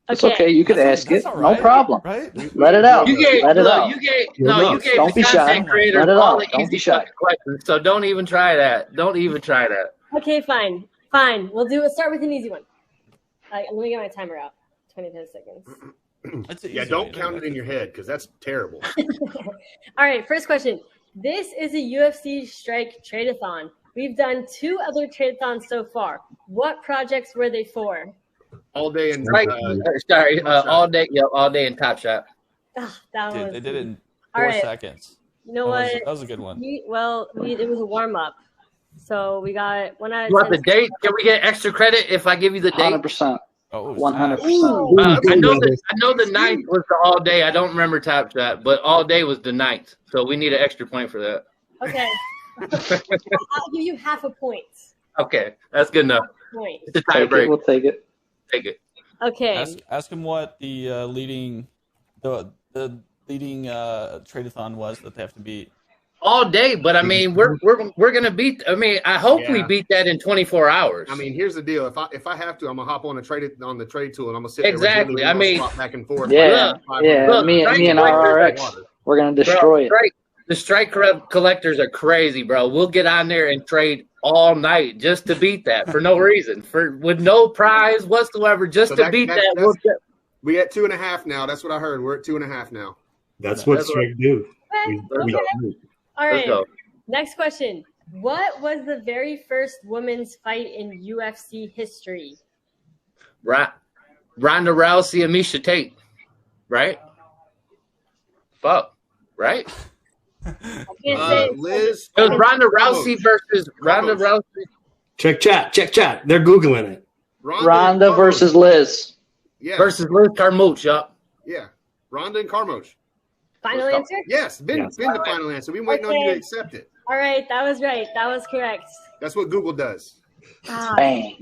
It's okay. You could ask it. That's all No right, problem. Right? Let it out. You gave, Let it look, out. you gave Don't the be shy. content creator Let it all out. the Don't easy be shy. fucking questions. So don't even try that. Don't even try that. Okay, fine. We'll start with an easy one. Let me get my timer out. 25 seconds. That's an Yeah, easy don't way. count it in your head because that's terrible. All right, first question. This is a UFC Strike Trade-a-Thon. We've done 2 other Trade-a-thons so far. What projects were they for? All day and Right. All day. Yep, all day in Top Shot. That Dude, was, they did it in All 4 right. seconds. you know That what? was a good one. It was a warm-up. So we got 1 out You of want the 10. date? Can we get extra credit if I give you the date? 100%. Oh, 100%. I know the 9th was the all day. I don't remember Top Shot, but all day was the 9th. So we need an extra point for that. Okay. I'll give you half a point. Okay, that's good enough. Point. It's a tie break. We'll take it. Take it. Okay. Ask him what the leading trade-a-thon was that they have to beat. All day, but I mean, we're gonna beat. I mean, I hope we Yeah. beat that in 24 hours. I mean, here's the deal. If I have to, I'm gonna hop on the trade tool and I'm gonna sit there Exactly. with I mean- swap back and forth. Yeah. Like, Yeah. Me and RRX, we're going to destroy it. The strike collectors are crazy, bro. We'll get on there and trade all night just to beat that for no reason, with no prize whatsoever, just So to that- beat that's- that. We at 2.5 now. That's what I heard. We're at 2.5 now. That's what That's what- strike do. Okay. We- All Let's right. go. Next question. What was the very first women's fight in UFC history? Ronda Rousey and Misha Tate, right? Fuck, right? I can't say. Liz. It was Ronda Rousey versus Ronda Rousey. Check chat. They're Googling it. Ronda versus Liz. Yeah. Versus Liz Carmouche, yup. Yeah. Ronda and Carmouche. Final answer? Yes. Been the final answer. We've been waiting on you to Okay. accept it. All right. That was right. That was correct. That's what Google does. Ah, Bang.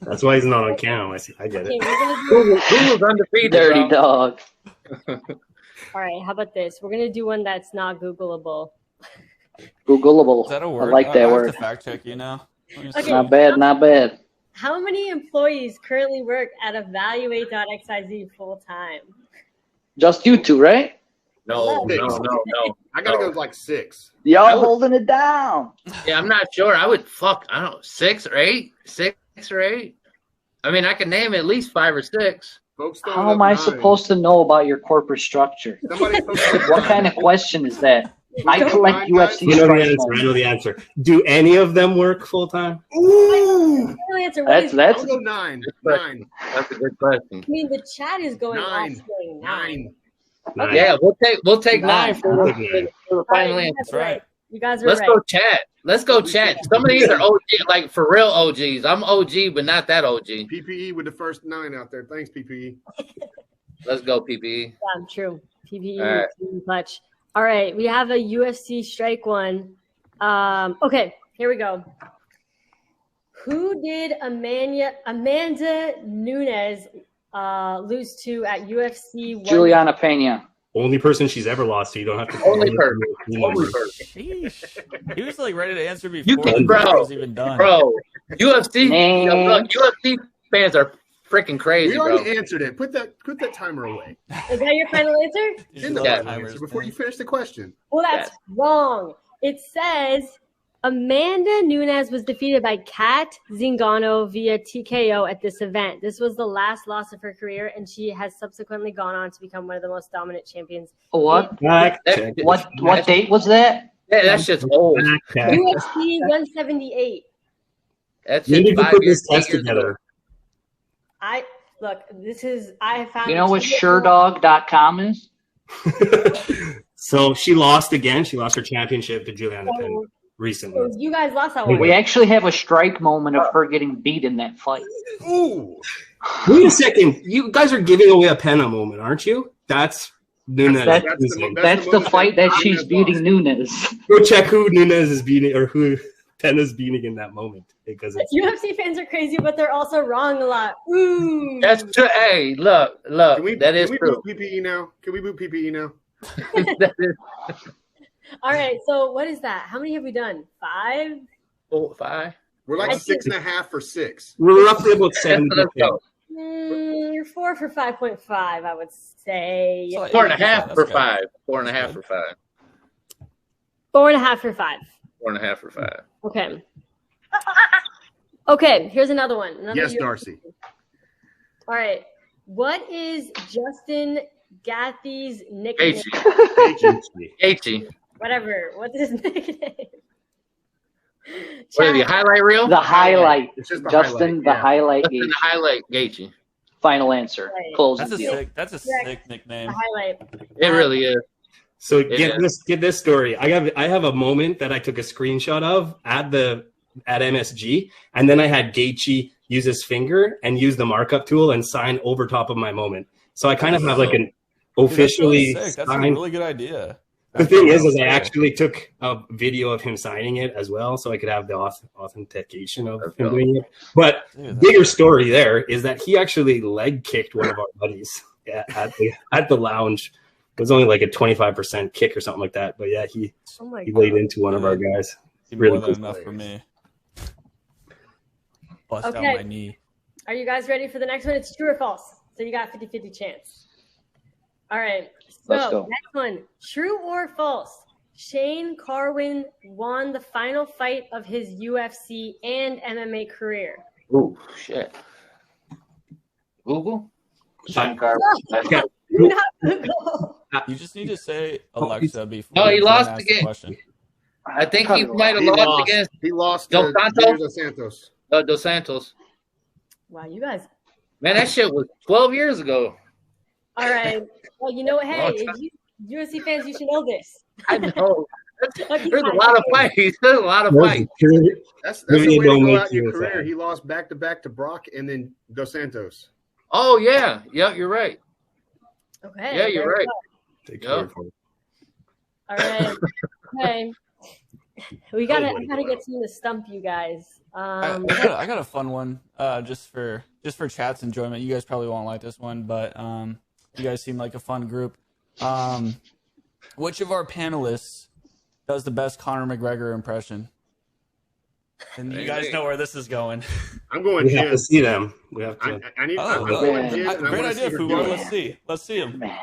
That's why he's not on cam. I get okay, it. we're gonna do, Google's undefeated, Dirty bro. dog. all right. How about this? We're going to do one that's not Googleable. Googleable. Is that a word? I like that have word. to fact check you now. Let me Okay. see. Not bad. Not bad. How many employees currently work at Evaluate.xyz full time? Just you two, right? No. I gotta go with like 6. Y'all holding it down. Yeah, I'm not sure. I don't know, 6 or 8? 6 or 8? I mean, I can name at least 5 or 6. Folks throwing How up am I 9. supposed to know about your corporate structure? Somebody posted What 9. kind of question is that? I collect UFC You know the strike answer. I moments. know the answer. Do any of them work full time? Ooh. Real answer, what is- That's I'll go 9. Right. 9. That's a good question. I mean, the chat is going off 9. saying 9. Nine. Yeah, we'll take 9 for I'll the take 9. for the All final right, answer. that's right. You guys are Let's right. go chat. Let's go chat. Some of these are OG, like for real OGs. I'm OG, but not that OG. PPE with the first 9 out there. Thanks, PPE. Let's go, PPE. Yeah, true. PPE All right. too much. All right, we have a UFC strike one. Okay, here we go. Who did Amanda Nunes lose to at UFC? Juliana Pena. only person she's ever lost, so you don't have to. Only person. Only person. Sheesh. He was like ready to answer before You can, the video was even done. Bro, UFC, Man. look, UFC fans are freaking crazy, We bro. already answered it. Put that timer away. Is that your final answer? You In the should Yeah. let final timers answer before in. you finish the question. Well, that's wrong. It says Amanda Nunes was defeated by Kat Zingano via TKO at this event. This was the last loss of her career, and she has subsequently gone on to become one of the most dominant champions. What? Fact That- check. What date was that? Yeah, that shit's old. Fact check. UFC 178. That's We need just to 5 put years, this test 8 years ago. together. I have found. You know what SureDog.com is? So she lost again. She lost her championship to Juliana Penn So recently. you guys lost that one. We actually have a strike moment of her getting beat in that fight. Ooh. Wait a second. You guys are giving away a Penna moment, aren't you? That's Nunes. That's That's the moment fight that Nunes she's lost. beating Nunes. Go check who Nunes is beating or who Penna's beating in that moment because it's UFC fans are crazy, but they're also wrong a lot. Ooh. That's true. Hey, look, that is can we true. boot PPE now? Can we boot PPE now? That is All right. So what is that? How many have we done? 5? 4, 5. We're I like see. 6.5 for 6. we're roughly about 70. Let's go. You're 4 for 5.5, I would say. So, 4.5 for that's 5. 4.5 for 5. 4.5 for 5. 4.5 for 5. Okay. Okay. Here's another one. Yes, Darcy. All right. What is Justin Gaethje's nickname? H-E. Whatever. What's his nickname? What is the highlight reel? The highlight. It's just the Justin, highlight, the yeah. highlight What's in gauge. the highlight, Gaethje? Final answer. Right. Close That's the a deal. sick nickname. The highlight. It really is. So Yeah. get this story. I have a moment that I took a screenshot of at MSG, and then I had Gaethje use his finger and use the markup tool and sign over top of my moment. So I kind of have like an Dude, officially that's really sick. That's a signed. really good idea. The thing is I actually took a video of him signing it as well, so I could have the authentication of him doing it. But Dude, bigger story there is that he actually leg kicked one of our buddies at the lounge. It was only like a 25% kick or something like that. But yeah, he Oh my laid god. into one of our guys. really really more than cool enough for me. Bust Okay. out my knee. Are you guys ready for the next one? It's true or false. So you got 50-50 chance. All right. Let's So go. next one. True or false? Shane Carwin won the final fight of his UFC and MMA career. Ooh, shit. Google? Shane Carwin. Okay. Do not Google. You just need to say Alexa before No, he you lost ask the game. question. I think he might have He lost lost. against He lost Dos to Santos? Junior Dos Santos. Dos Santos. Wow, you guys. Man, that shit was 12 years ago. All right. Well, you know what? Hey, Long if you UFC fans, you should know this. I know. Okay, There's a fine. lot of fights. There's a lot of fights. That's Really the way to don't go make out in your you career. sad. He lost back-to-back to Brock and then Dos Santos. Oh, yeah. Yeah, you're right. Okay. Yeah, you're there we right. go. Take Yeah. care for it. All right. Okay. I gotta get someone to stump you guys. I got a fun one. Just for chat's enjoyment. You guys probably won't like this one, but you guys seem like a fun group. Which of our panelists does the best Conor McGregor impression? And you guys know where this is going. I'm going We have Jin. to see them. We have to. I'm Oh, going Jin. and I great wanna idea, see her Fubar. do it. Let's see him. Man,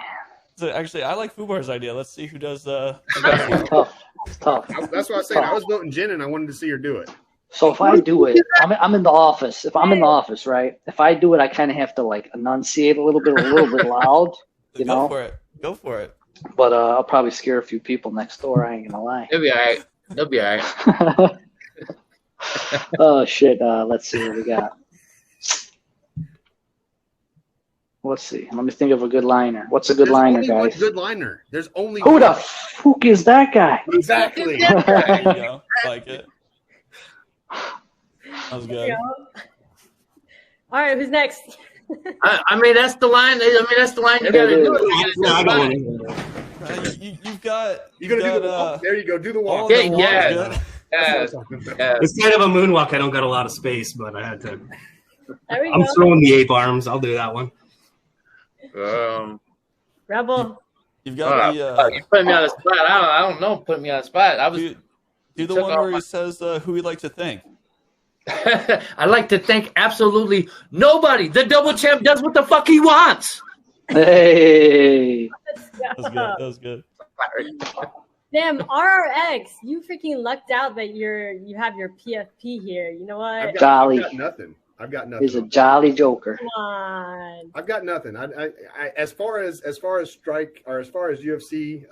So actually, I like Fubar's idea. Let's see who does the. it's tough. It's tough. That's what I said. I was voting Jin, and I wanted to see her do it. So if I do it, I'm in the office. If I'm in the office, right? If I do it, I kind of have to like enunciate a little bit loud, you Go know. for it. Go for it. But I'll probably scare a few people next door. I ain't gonna lie. They'll be all right. They'll be all right. Oh shit! Let's see what we got. Let's see. Let me think of a good liner. What's a good There's liner, only one guys? good liner. There's only Who one. the fuck is that guy? Exactly. There you go. Like it. That was good. All right, who's next? I mean, that's the line. That's the line you got to do. Yeah, I got one. You've got. You're gonna do the got, walk. There you go. Do the all walk. the Yeah, walks yeah. good. That's what I'm talking about. Yeah. It's kind of a moonwalk. I don't got a lot of space, but I had to. There we I'm go. throwing the ape arms. I'll do that one. Rebel. You've got you put me on the spot. I don't know. Put me on the spot. I was do the one where he says who he'd like to thank. I like to thank absolutely nobody. The double champ does what the fuck he wants. Hey. That was good. Damn, RRX, you freaking lucked out that you have your PFP here. You know what? I've got nothing. He's a jolly joker. Come on. I've got nothing. I as far as strike or as far as UFC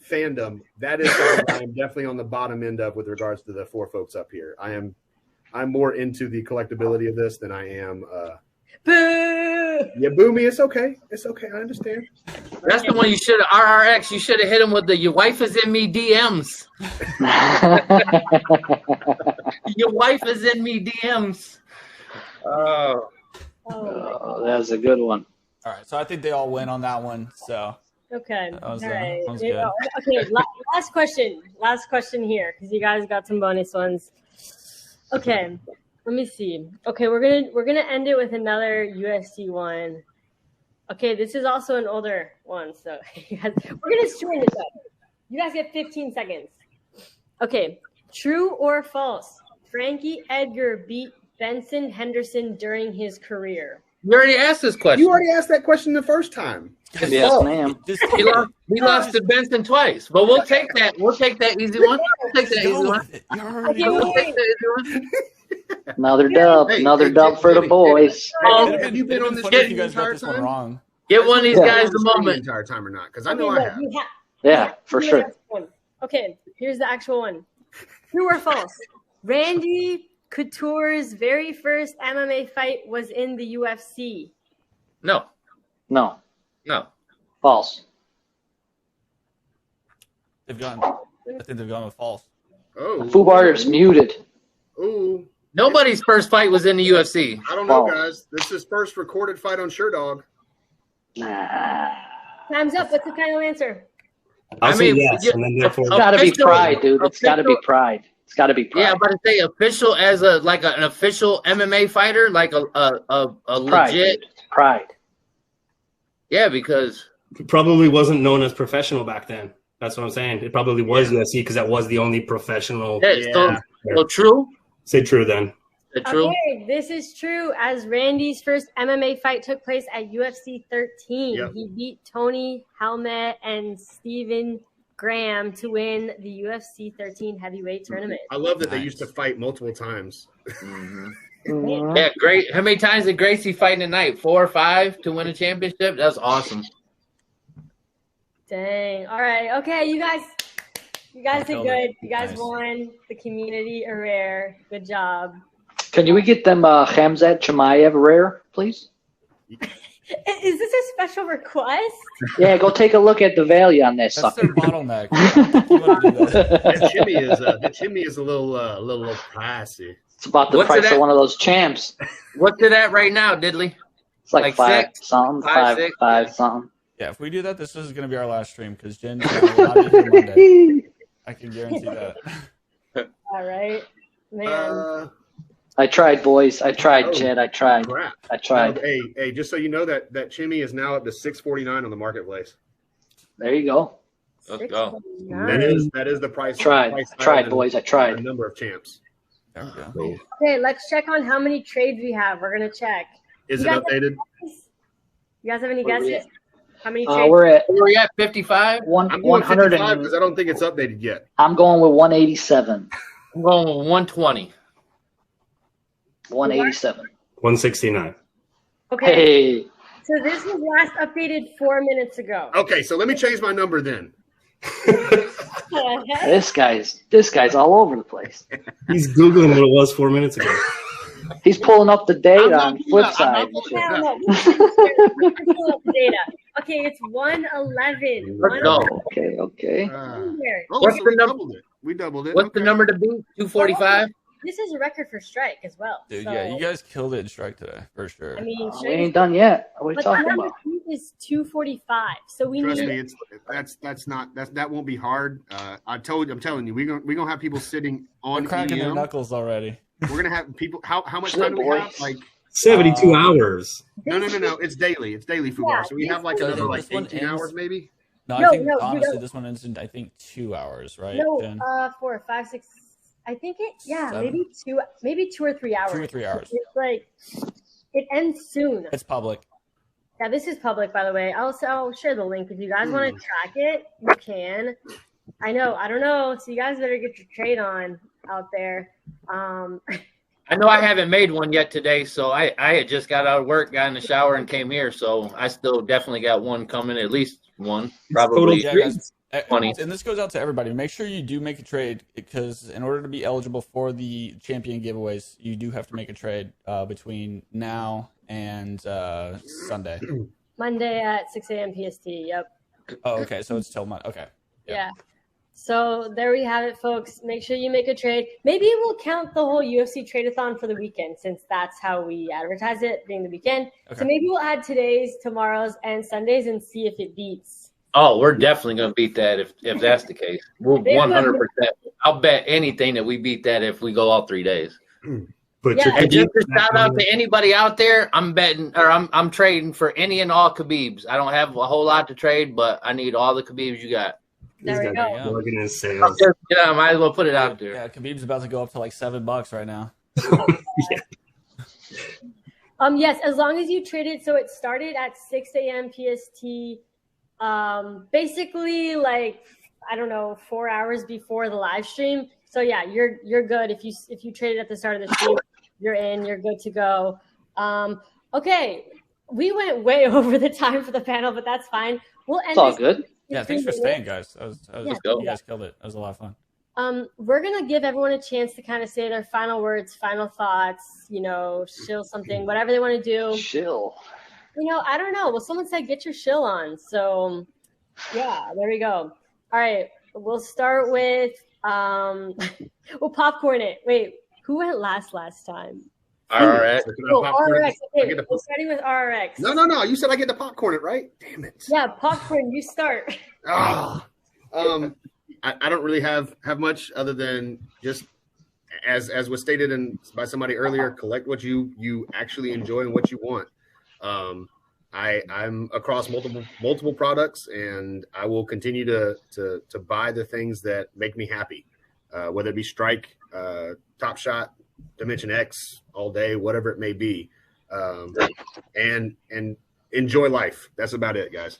fandom, that is something I am definitely on the bottom end of with regards to the four folks up here. I'm more into the collectability of this than I am. Boo! Yeah, boo me. It's okay. It's okay. I understand. That's the one you should have. RRX, you should have hit him with the "Your wife is in me" DMs. Your wife is in me DMs. Oh, that's a good one. All right, so I think they all win on that one. So Okay. that was, All right. that was good. Okay. Last question. Last question here, because you guys got some bonus ones. Okay. Let me see. Okay, we're gonna end it with another UFC one. Okay, this is also an older one, so we're gonna string this up. You guys get 15 seconds. Okay, true or false? Frankie Edgar beat Benson Henderson during his career. You already asked this question. You already asked that question the first time. Yes, ma'am. He lost to Benson twice, but we'll take that. We'll take that easy one. We'll take that easy one. We'll take that easy one. Another dub. Another dub for the boys. Have you been on this You the guys got entire this one time? wrong. Get one of these guys the The moment. entire time or not? Because I know I have. Yeah, for sure. Okay, here's the actual one. True or false? Randy Couture's very first MMA fight was in the UFC. No. No. Oh. False. I think they've gone with false. Oh, Fubar's muted. Ooh. Nobody's first fight was in the UFC. I don't know, False. guys. This is his first recorded fight on SureDog. Nah. Time's up. What's the final answer? I'll say mean, yes, and then therefore It's got to be Official- pride, dude. It's got to be official- pride. It's got to be pride. Yeah, but to say official as an official MMA fighter, like a pride, legit. dude. It's pride. Yeah, because it probably wasn't known as professional back then. That's what I'm saying. It probably was UFC because that was the only professional. so true. Say true then. True. Okay, this is true. As Randy's first MMA fight took place at UFC 13, Yep. he beat Tony Helmet and Stephen Graham to win the UFC 13 heavyweight tournament. I love that they Nice. used to fight multiple times. Mhm. Yeah, great. How many times did Gracie fight in a night? 4 or 5 to win a championship? That's awesome. Dang. All right. Okay, you guys did killed good. it. You guys Nice. won the community a rare. Good job. Can we get them Khamzat Chimaev rare, please? Is this a special request? Yeah, go take a look at the value on that That's sucker. their bottleneck. You want to do that. That chimney is a little pricey. It's about the What's price it of at? one of those champs. What's it at right now, Diddley? It's like Like five six? something, Five, five, six? five something. Yeah, if we do that, this is going to be our last stream because Jen will not be here Monday. I can guarantee that. All right. Man. I tried, boys. I tried, Oh, Jed. I tried. Crap. I tried. Hey, just so you know that chimney is now up to $6.49 on the marketplace. There you go. Let's go. That is the price. Tried. price I tried, higher than boys. I A tried. number of champs. There we go. Okay, let's check on how many trades we have. We're gonna check. Is You it guys updated? You guys have any Where we guesses? How many trades? We're at Where are we at? 55? one I'm going 100 55 and because I don't think it's updated yet. I'm going with 187. I'm going with 120. 187. 169. Okay, Hey, so this was last updated 4 minutes ago. Okay, so let me change my number then. this guy's all over the place. He's Googling what it was 4 minutes ago. He's pulling up the date I'm on not- Flipside. I'm not- Yeah, no, we're pulling up the data. Okay, it's 111. Let's go. Okay. Here. What's so the we number? doubled it. We doubled it. What's the Okay. number to beat? 245? This is a record for strike as well. Dude, so, yeah, you guys killed it in strike today, for sure. I mean, We ain't done yet. What are you but the talking number about? two is 245. So we Trust need. me, that won't be hard. I'm telling you, we're gonna have people sitting on They're cracking their EM. knuckles already. We're gonna have people. How much Shit, time do we boy. have? Like 72 hours. no. It's daily. It's daily football. Yeah, So we have like this another one- like this one 18 ends- hours maybe. No, No, I think no, you honestly don't. this one ends in I think 2 hours, right? No, Jen? 4, 5, 6. I think Seven? maybe 2 or 3 hours. 2 or 3 hours. It's like it ends soon. It's public. Yeah, this is public, by the way. I'll share the link if you guys want to track it. You can. I don't know. So you guys better get your trade on out there. I know I haven't made one yet today, so I had just got out of work, got in the shower, and came here. So I still definitely got one coming, at least one, probably. Yeah, guys. 20. And this goes out to everybody. Make sure you do make a trade because in order to be eligible for the champion giveaways, you do have to make a trade between now and Sunday. Monday at 6 a.m. PST. Yep. Oh, okay. So it's till Monday. Okay. Yep. Yeah. So there we have it, folks. Make sure you make a trade. Maybe we'll count the whole UFC Trade-a-Thon for the weekend since that's how we advertise it, being the weekend. Okay. So maybe we'll add today's, tomorrow's, and Sundays and see if it beats. Oh, we're definitely going to beat that if that's the case. We're 100%. I'll bet anything that we beat that if we go all 3 days. But Yeah. And just a shout out to anybody out there. I'm betting, or I'm trading for any and all Khabibs. I don't have a whole lot to trade, but I need all the Khabibs you got. There we go. Plug in his sales. Yeah, I might as well put it out there. Yeah, Khabib's about to go up to like $7 right now. Yes, as long as you trade it. So it started at 6 a.m. PST. Basically, like I don't know, 4 hours before the live stream. So yeah, you're good if you trade it at the start of the stream. You're in. You're good to go. Okay, we went way over the time for the panel, but that's fine. We'll end. It's all good. Yeah, thanks for staying, guys. You guys killed it. That was a lot of fun. We're gonna give everyone a chance to kind of say their final words, final thoughts. Shill something, whatever they want to do. Chill. I don't know. Well, someone said get your shill on. So, yeah, there we go. All right, we'll start with we'll popcorn it. Wait, who went last time? RRX. Oh, RRX. Okay, we're starting with RRX. No. You said I get to popcorn it, right? Damn it. Yeah, popcorn. You start. I don't really have much other than just as was stated by somebody earlier, collect what you actually enjoy and what you want. I'm across multiple products, and I will continue to buy the things that make me happy, whether it be Strike, Top Shot, Dimension X, all day, whatever it may be, and enjoy life. That's about it, guys.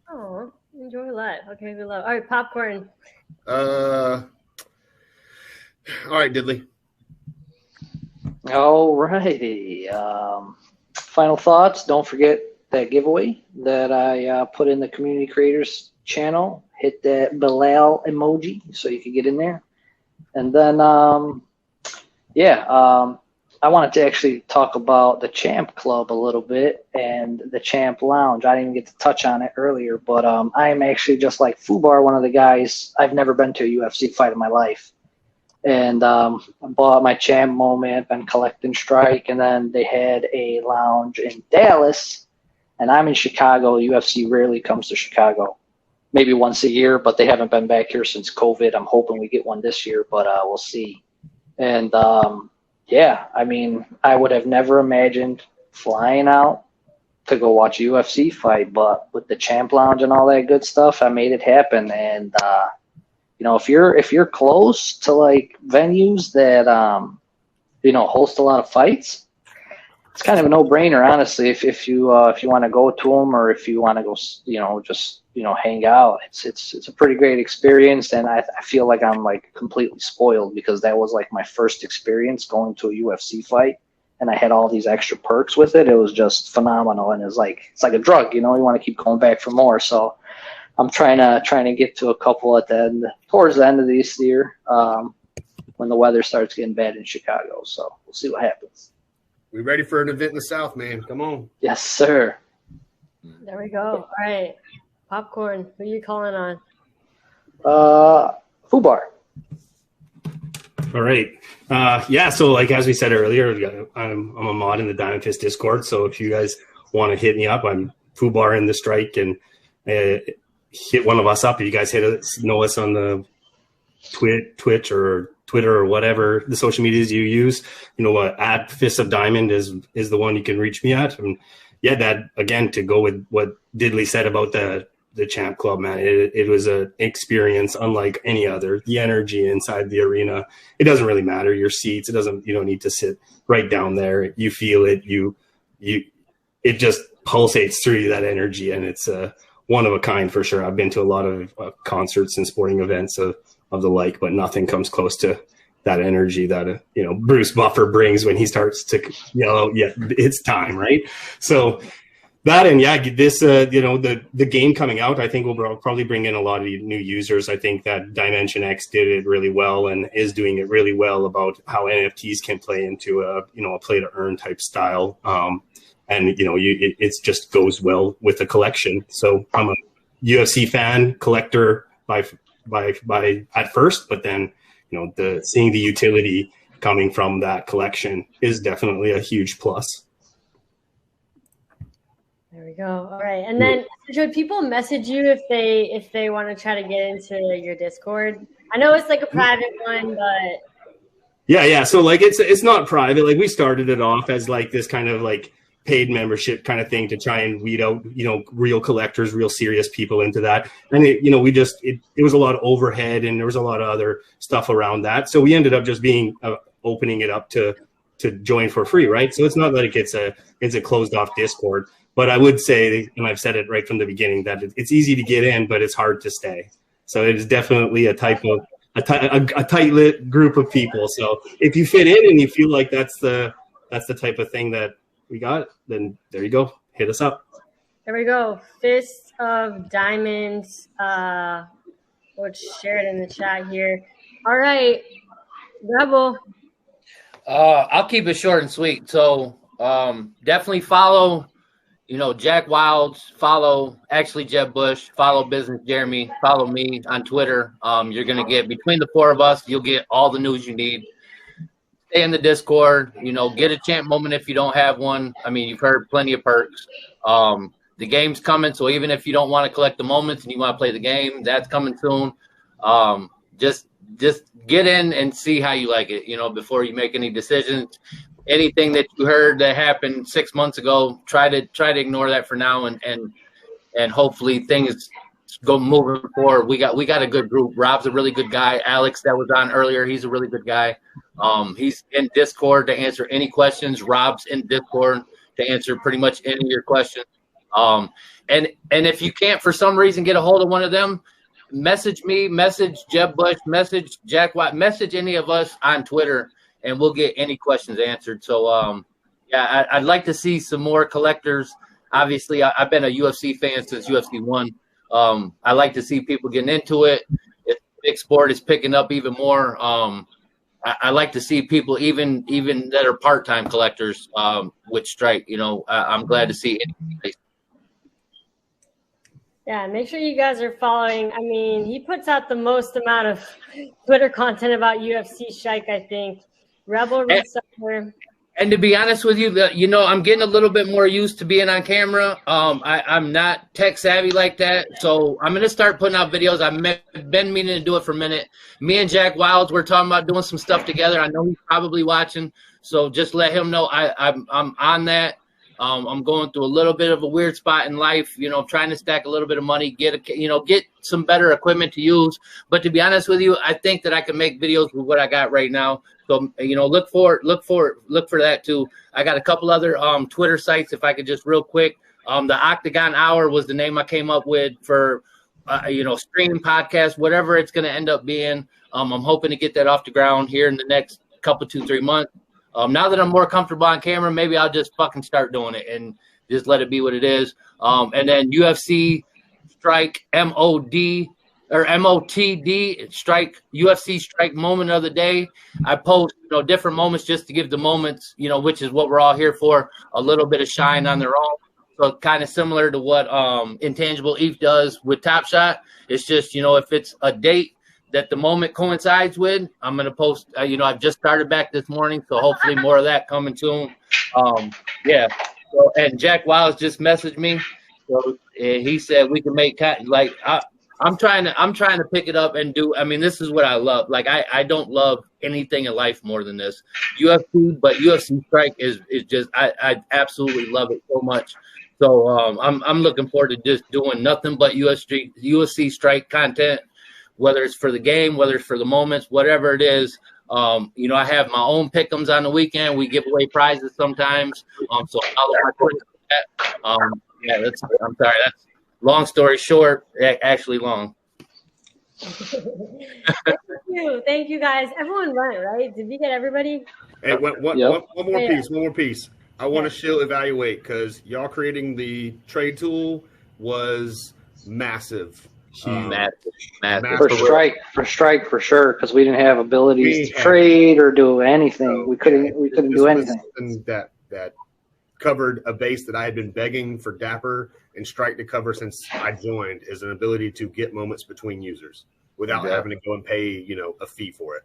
Oh, enjoy life. Okay, we love. All right, popcorn. All right, Diddley. All righty. Final thoughts. Don't forget that giveaway that I put in the community creators channel. Hit that Bilal emoji so you can get in there. And then, I wanted to actually talk about the Champ Club a little bit and the Champ Lounge. I didn't even get to touch on it earlier, but I am actually just like Fubar, one of the guys. I've never been to a UFC fight in my life. And I bought my Champ moment, been collecting Strike, and then they had a lounge in Dallas, and I'm in Chicago. UFC rarely comes to Chicago, maybe once a year, but they haven't been back here since COVID. I'm hoping we get one this year, but we'll see. And I would have never imagined flying out to go watch a UFC fight, but with the Champ Lounge and all that good stuff, I made it happen. And if you're close to like venues that host a lot of fights, it's kind of a no-brainer, honestly. If you want to go to them, or if you want to go, just hang out, it's a pretty great experience. And I feel like I'm like completely spoiled because that was like my first experience going to a UFC fight, and I had all these extra perks with it. It was just phenomenal, and it's like a drug, you want to keep going back for more. So I'm trying to get to a couple towards the end of this year, when the weather starts getting bad in Chicago. So we'll see what happens. We ready for an event in the South, man? Come on. Yes, sir. There we go. All right, popcorn. Who are you calling on? Fubar. All right. So like as we said earlier, I'm a mod in the Diamond Fist Discord. So if you guys want to hit me up, I'm Fubar in the Strike, and hit one of us up. If you guys know us on the Twitch or Twitter or whatever the social medias you use, at Fist of Diamond is the one you can reach me at. And yeah, that again, to go with what Diddley said about the the Champ Club, man. It was an experience unlike any other. The energy inside the arena, it doesn't really matter your seats. You don't need to sit right down there. You feel it. It just pulsates through you, that energy, and it's one of a kind for sure. I've been to a lot of concerts and sporting events of the like, but nothing comes close to that energy that Bruce Buffer brings when he starts to yell, "Yeah, it's time!" Right? So that, and this the game coming out, I think will probably bring in a lot of new users. I think that Dimension X did it really well and is doing it really well about how NFTs can play into a play to earn type style. And it just goes well with the collection. So I'm a UFC fan, collector by at first, but then seeing the utility coming from that collection is definitely a huge plus. There we go. All right, and then should people message you if they want to try to get into your Discord? I know it's like a private one, but yeah. So like it's not private. Like we started it off as like this kind of like paid membership kind of thing to try and weed out, real collectors, real serious people into that. And it was a lot of overhead and there was a lot of other stuff around that. So we ended up just being opening it up to join for free. Right. So it's not like it's a closed off Discord, but I would say, and I've said it right from the beginning, that it's easy to get in, but it's hard to stay. So it is definitely a type of a tight-lit group of people. So if you fit in and you feel like that's the type of thing that we got, then there you go. Hit us up. There we go. Fist of Diamonds. We'll share it in the chat here. All right, Rebel. I'll keep it short and sweet. So definitely follow, Jack Wilds. Follow actually Jeb Bush. Follow Business Jeremy. Follow me on Twitter. You're gonna get, between the four of us, you'll get all the news you need. Stay in the Discord, get a champ moment if you don't have one. I mean, you've heard plenty of perks. The game's coming, so even if you don't want to collect the moments and you want to play the game, that's coming soon. Just get in and see how you like it, before you make any decisions. Anything that you heard that happened 6 months ago, try to ignore that for now, and hopefully things go moving forward. We got a good group. Rob's a really good guy. Alex that was on earlier, he's a really good guy. He's in Discord to answer any questions. Rob's in Discord to answer pretty much any of your questions. And if you can't for some reason get a hold of one of them, message me, message Jeb Bush, message Jack White, message any of us on Twitter, and we'll get any questions answered. So I'd like to see some more collectors. Obviously, I've been a UFC fan since UFC 1. I like to see people getting into it. If big sport is picking up even more, I like to see people even that are part-time collectors with Strike. I'm glad to see it. Yeah, make sure you guys are following. I mean, he puts out the most amount of Twitter content about UFC Strike, I think. Rebel Reseller. And to be honest with you, I'm getting a little bit more used to being on camera. I'm not tech savvy like that, so I'm going to start putting out videos. I've been meaning to do it for a minute. Me and Jack Wilds, we're talking about doing some stuff together. I know he's probably watching, so just let him know I'm on that. I'm going through a little bit of a weird spot in life, trying to stack a little bit of money, get some better equipment to use. But to be honest with you, I think that I can make videos with what I got right now. So, look for that too. I got a couple other Twitter sites. If I could just real quick, the Octagon Hour was the name I came up with for, stream podcast, whatever it's going to end up being. I'm hoping to get that off the ground here in the next couple, 2-3 months. Now that I'm more comfortable on camera, maybe I'll just fucking start doing it and just let it be what it is. And then UFC Strike MOTD Strike UFC Strike moment of the day. I post different moments just to give the moments, which is what we're all here for, a little bit of shine on their own. So kind of similar to what Intangible Eve does with Top Shot. It's just if it's a date that the moment coincides with, I'm going to post, I've just started back this morning, so hopefully more of that coming soon. Yeah. So, and Jack Wiles just messaged me. So he said we can make I'm trying to pick it up and do. I mean, this is what I love. Like I don't love anything in life more than this UFC, but UFC Strike is just I absolutely love it so much. So I'm looking forward to just doing nothing but UFC strike content, whether it's for the game, whether it's for the moments, whatever it is. I have my own pick'ems on the weekend. We give away prizes sometimes. So follow my Twitter for that. I'm sorry. That's long story short. Actually long. Thank you guys. Everyone went, right? Did we get everybody? Hey, one more piece. I want to shill Evaluate because y'all creating the trade tool was massive. Massive. For strike for sure, because we didn't have abilities to trade or do anything. We couldn't do anything. That covered a base that I had been begging for Dapper and Strike to cover since I joined, is an ability to get moments between users without having to go and pay a fee for it.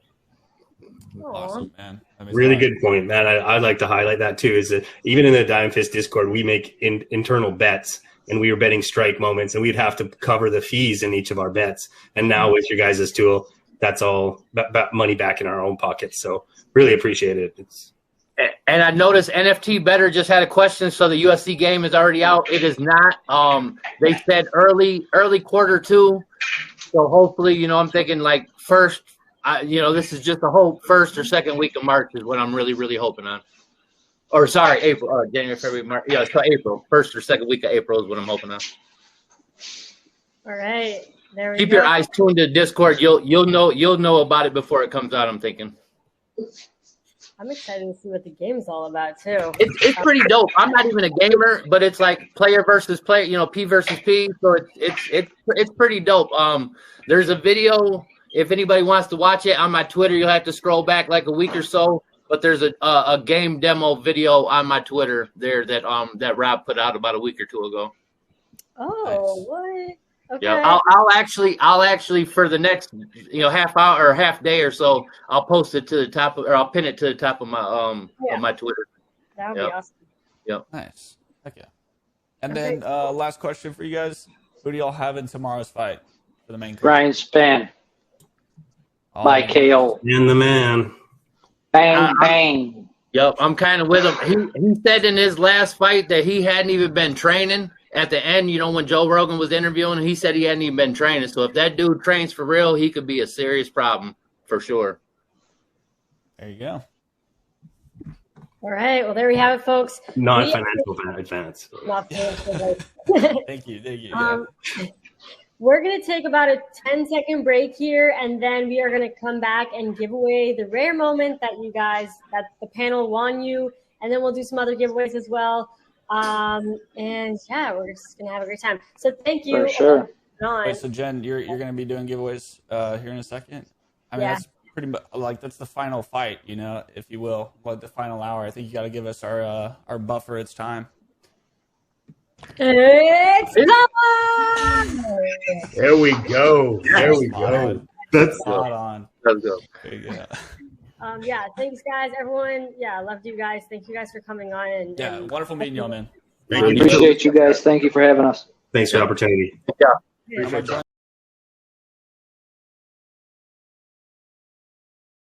Awesome, man. Really good point, man. I'd like to highlight that too. Is that even in the Diamond Fist Discord, we make internal bets, and we were betting strike moments, and we'd have to cover the fees in each of our bets. And now with your guys' tool, that's all money back in our own pockets. So really appreciate it. And I noticed NFT Better just had a question. So the UFC game is already out. It is not. They said early quarter 2. So hopefully, I'm thinking like first. This is just a hope. First or second week of March is what I'm really, really hoping on. Or sorry, April, January, February, March. Yeah, it's April. First or second week of April is what I'm hoping on. All right, there we go. Keep your eyes tuned to Discord. You'll know about it before it comes out. I'm thinking. I'm excited to see what the game's all about too. It's pretty dope. I'm not even a gamer, but it's like player versus player. P versus P. So it's pretty dope. There's a video. If anybody wants to watch it on my Twitter, you'll have to scroll back like a week or so. But there's a game demo video on my Twitter there that Rob put out about a week or 2 ago. Oh, nice. What? Okay. Yeah, I'll actually for the next half hour or half day or so, I'll post it to the top or I'll pin it to the top of my of my Twitter. That would be awesome. Yep. Nice. Heck yeah. And then last question for you guys: who do y'all have in tomorrow's fight for the main card? Ryan Spann by KO. And the man. Bang bang. Yep, I'm kind of with him. He said in his last fight that he hadn't even been training. At the end, when Joe Rogan was interviewing, he said he hadn't even been training. So if that dude trains for real, he could be a serious problem for sure. There you go. All right. Well, there we have it, folks. Not financial advance. Not financial. Thank you. We're going to take about a 10-second break here, and then we are going to come back and give away the rare moment that the panel won you, and then we'll do some other giveaways as well. And yeah, we're just going to have a great time. So thank you. For sure. Wait, so Jen, you're going to be doing giveaways here in a second? I mean, that's pretty much like that's the final fight, if you will, like the final hour. I think you got to give us our buffer. It's time. It's time! There we go. That's spot on. Let's go. There you go. Thanks, guys. Everyone, loved you guys. Thank you guys for coming on. And wonderful meeting y'all, man. Thank you. Appreciate you guys. Thank you for having us. Thanks for the opportunity. Yeah. I'm gonna join